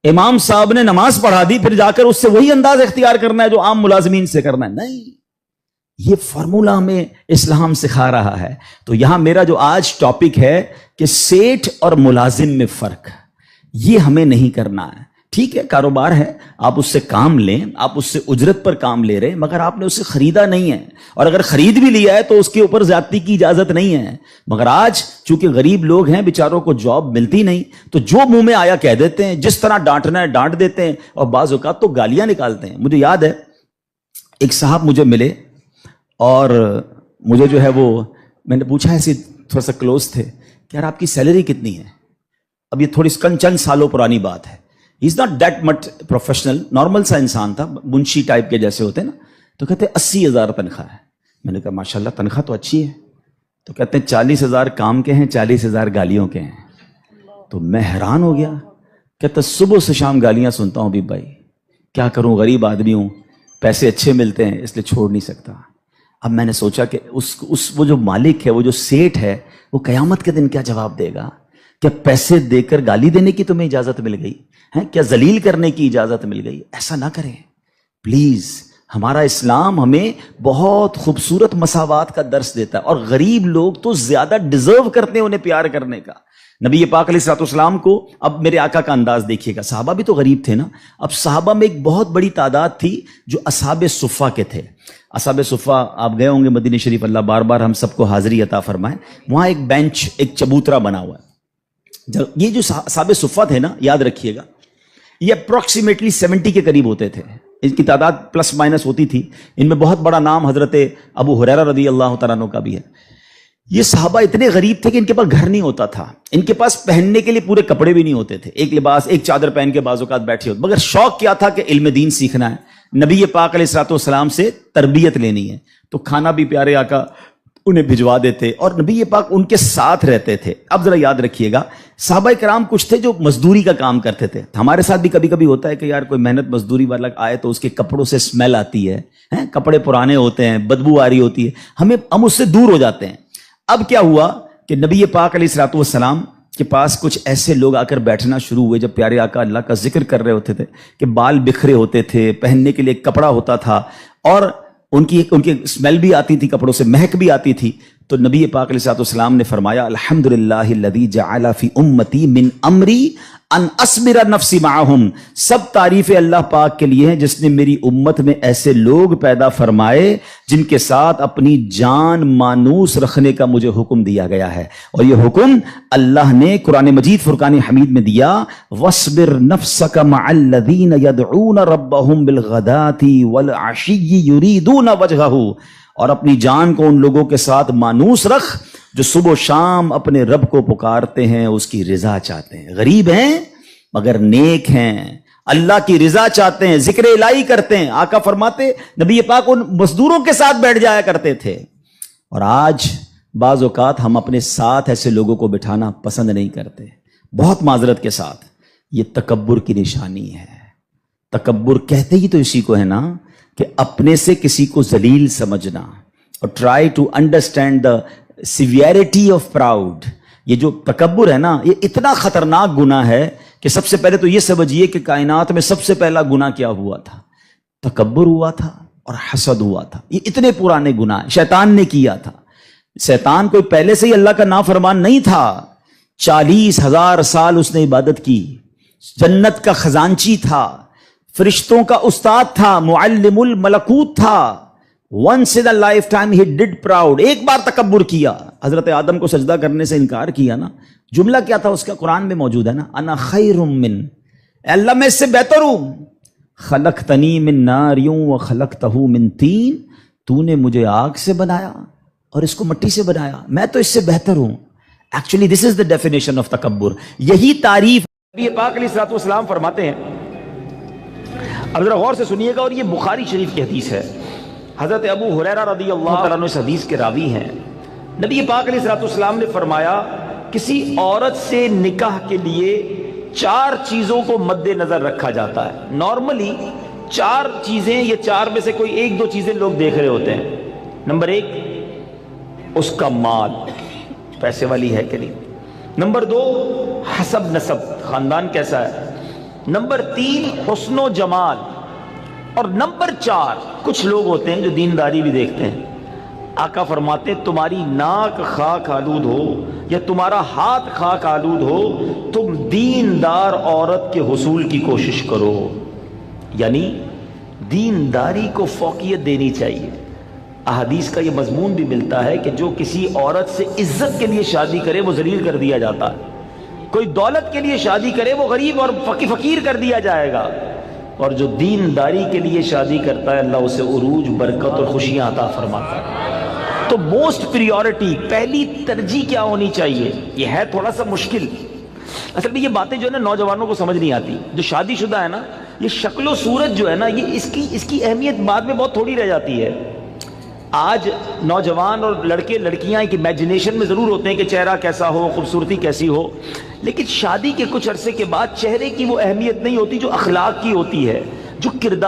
امام صاحب نے نماز پڑھا دی، پھر جا کر اس سے وہی انداز اختیار کرنا ہے جو عام ملازمین سے کرنا ہے؟ نہیں. یہ فارمولہ ہمیں اسلام سکھا رہا ہے. تو یہاں میرا جو آج ٹاپک ہے کہ سیٹ اور ملازم میں فرق، یہ ہمیں نہیں کرنا ہے. ٹھیک ہے کاروبار ہے, آپ اس سے کام لیں, آپ اس سے اجرت پر کام لے رہے ہیں, مگر آپ نے اسے خریدا نہیں ہے, اور اگر خرید بھی لیا ہے تو اس کے اوپر زیادتی کی اجازت نہیں ہے. مگر آج چونکہ غریب لوگ ہیں, بیچاروں کو جاب ملتی نہیں, تو جو منہ میں آیا کہہ دیتے ہیں, جس طرح ڈانٹنا ہے ڈانٹ دیتے ہیں, اور بعض اوقات تو گالیاں نکالتے ہیں. مجھے یاد ہے ایک صاحب مجھے ملے, اور مجھے جو ہے وہ میں نے پوچھا, ایسے تھوڑا سا کلوز تھے, کہ یار آپ کی سیلری کتنی ہے؟ اب یہ تھوڑی چند سالوں پرانی بات ہے. He is not that much professional, normal سا انسان تھا, منشی ٹائپ کے جیسے ہوتے ہیں نا. تو کہتے 80,000 تنخواہ ہے. میں نے کہا ماشاءاللہ تنخواہ تو اچھی ہے. تو کہتے ہیں 40,000 کام کے ہیں, 40,000 گالیوں کے ہیں. تو میں حیران ہو گیا. کہتا صبح سے شام گالیاں سنتا ہوں حبیب بھائی, کیا کروں, غریب آدمی ہوں, پیسے اچھے ملتے ہیں اس لیے چھوڑ نہیں سکتا. اب میں نے سوچا کہ وہ جو مالک ہے, وہ جو سیٹ ہے, وہ قیامت کے دن کیا جواب دے گا؟ کیا پیسے دے کر گالی دینے کی تمہیں اجازت مل گئی ہے؟ کیا ذلیل کرنے کی اجازت مل گئی؟ ایسا نہ کریں پلیز. ہمارا اسلام ہمیں بہت خوبصورت مساوات کا درس دیتا ہے, اور غریب لوگ تو زیادہ ڈیزرو کرتے ہیں انہیں پیار کرنے کا. نبی پاک علیہ الصلوۃ والسلام کو, اب میرے آقا کا انداز دیکھیے گا, صحابہ بھی تو غریب تھے نا. اب صحابہ میں ایک بہت بڑی تعداد تھی جو اصحاب صفہ کے تھے. اصحاب صفہ آپ گئے ہوں گے مدینہ شریف, اللہ بار بار ہم سب کو حاضری عطا فرمائے. وہاں ایک بینچ, ایک چبوترا بنا ہوا ہے. یہ جو اصحاب صفہ تھے نا, یاد رکھیے گا, یہ اپروکسیمیٹلی 70 کے قریب ہوتے تھے. ان کی تعداد پلس مائنس ہوتی تھی. ان میں بہت بڑا نام حضرت ابو ہریرہ رضی اللہ تعالیٰ عنہ کا بھی ہے. یہ صحابہ اتنے غریب تھے کہ ان کے پاس گھر نہیں ہوتا تھا, ان کے پاس پہننے کے لیے پورے کپڑے بھی نہیں ہوتے تھے. ایک لباس, ایک چادر پہن کے بعض اوقات بیٹھے ہوتے, مگر شوق کیا تھا کہ علم دین سیکھنا ہے, نبی پاک علیہ الصلوۃ والسلام سے تربیت لینی ہے. تو کھانا بھی پیارے آقا انہیں بھجوا دیتے, اور نبی پاک ان کے ساتھ رہتے تھے. اب ذرا یاد رکھیے گا, صحابہ کرام کچھ تھے جو مزدوری کا کام کرتے تھے. ہمارے ساتھ بھی کبھی کبھی ہوتا ہے کہ یار کوئی محنت مزدوری والا آئے تو اس کے کپڑوں سے اسمیل آتی ہے, کپڑے پرانے ہوتے ہیں, بدبو آ رہی ہوتی ہے, ہم اس سے دور ہو جاتے ہیں. اب کیا ہوا کہ نبی پاک علیہ الصلوۃ والسلام کے پاس کچھ ایسے لوگ آ کر بیٹھنا شروع ہوئے, جب پیارے آقا اللہ کا ذکر کر رہے ہوتے تھے, کہ بال بکھرے ہوتے تھے, پہننے کے لیے کپڑا ہوتا تھا, اور ان کی اسمیل بھی آتی تھی, کپڑوں سے مہک بھی آتی تھی. تو نبی پاک علیہ الصلوۃ والسلام نے فرمایا, الحمدللہ الذی جعل فی امتی من امری ان اصبر نفسی معہم. سب تعریف اللہ پاک کے لیے ہیں جس نے میری امت میں ایسے لوگ پیدا فرمائے جن کے ساتھ اپنی جان مانوس رکھنے کا مجھے حکم دیا گیا ہے. اور یہ حکم اللہ نے قرآن مجید فرقان حمید میں دیا, وَاصْبِرْ نَفْسَكَ مَعَ الَّذِينَ يَدْعُونَ رَبَّهُمْ بِالْغَدَاةِ وَالْعَشِيِّ يُرِيدُونَ وَجْهَهُ. اور اپنی جان کو ان لوگوں کے ساتھ مانوس رکھ جو صبح و شام اپنے رب کو پکارتے ہیں, اس کی رضا چاہتے ہیں. غریب ہیں مگر نیک ہیں, اللہ کی رضا چاہتے ہیں, ذکر الہی کرتے ہیں. آقا فرماتے نبی پاک ان مزدوروں کے ساتھ بیٹھ جایا کرتے تھے. اور آج بعض اوقات ہم اپنے ساتھ ایسے لوگوں کو بٹھانا پسند نہیں کرتے, بہت معذرت کے ساتھ. یہ تکبر کی نشانی ہے. تکبر کہتے ہی تو اسی کو ہے نا, کہ اپنے سے کسی کو ذلیل سمجھنا, اور try to understand the severity of proud. یہ جو تکبر ہے نا, یہ اتنا خطرناک گناہ ہے کہ سب سے پہلے تو یہ سمجھیے کہ کائنات میں سب سے پہلا گناہ کیا ہوا تھا؟ تکبر ہوا تھا اور حسد ہوا تھا. یہ اتنے پرانے گناہ شیطان نے کیا تھا. شیطان کوئی پہلے سے ہی اللہ کا نافرمان نہیں تھا. 40,000 سال اس نے عبادت کی, جنت کا خزانچی تھا, فرشتوں کا استاد تھا, معلم الملکوت تھا. once in a lifetime he did proud. ایک بار تکبر کیا, حضرت آدم کو سجدہ کرنے سے انکار کیا نا. جملہ کیا تھا اس کا؟ قرآن میں موجود ہے نا, انا خیر من, اے اللہ میں اس سے بہتر ہوں. خلقتنی من نار وخلقتہ من طین, تو نے مجھے آگ سے بنایا اور اس کو مٹی سے بنایا, میں تو اس سے بہتر ہوں. Actually this is the definition of تکبر. یہی تعریف نبی پاک علیہ الصلوۃ والسلام فرماتے ہیں. اب ذرا غور سے سنیے گا, اور یہ بخاری شریف کی حدیث ہے. حضرت ابو ہریرہ رضی اللہ تعالیٰ عنہ اس حدیث کے راوی ہیں. نبی پاک علیہ الصلوۃ والسلام نے فرمایا, کسی عورت سے نکاح کے لیے 4 چیزوں کو مد نظر رکھا جاتا ہے. نارملی 4 چیزیں, یہ 4 میں سے کوئی 1-2 چیزیں لوگ دیکھ رہے ہوتے ہیں. نمبر 1, اس کا مال, پیسے والی ہے کہ نہیں. نمبر 2, حسب نسب, خاندان کیسا ہے. نمبر 3, حسن و جمال. اور نمبر 4, کچھ لوگ ہوتے ہیں جو دینداری بھی دیکھتے ہیں. آقا فرماتے تمہاری ناک خاک آلود ہو یا تمہارا ہاتھ خاک آلود ہو، تم دیندار عورت کے حصول کی کوشش کرو. یعنی دینداری کو فوقیت دینی چاہیے. احادیث کا یہ مضمون بھی ملتا ہے کہ جو کسی عورت سے عزت کے لیے شادی کرے وہ ذلیل کر دیا جاتا ہے، کوئی دولت کے لیے شادی کرے وہ غریب اور فقیر کر دیا جائے گا، اور جو دینداری کے لیے شادی کرتا ہے اللہ اسے عروج، برکت اور خوشیاں عطا فرماتا ہے. تو موسٹ پریورٹی، پہلی ترجیح کیا ہونی چاہیے؟ یہ ہے تھوڑا سا مشکل. اصل میں یہ باتیں جو ہے نا نوجوانوں کو سمجھ نہیں آتی. جو شادی شدہ ہے نا، یہ شکل و صورت جو ہے نا، یہ اس کی اہمیت بعد میں بہت تھوڑی رہ جاتی ہے. آج نوجوان اور لڑکے لڑکیاں ایک امیجنیشن میں ضرور ہوتے ہیں کہ چہرہ کیسا ہو، خوبصورتی کیسی ہو، لیکن شادی کے کچھ عرصے کے بعد چہرے کی وہ اہمیت نہیں ہوتی جو اخلاق کی ہوتی ہے، جو کردار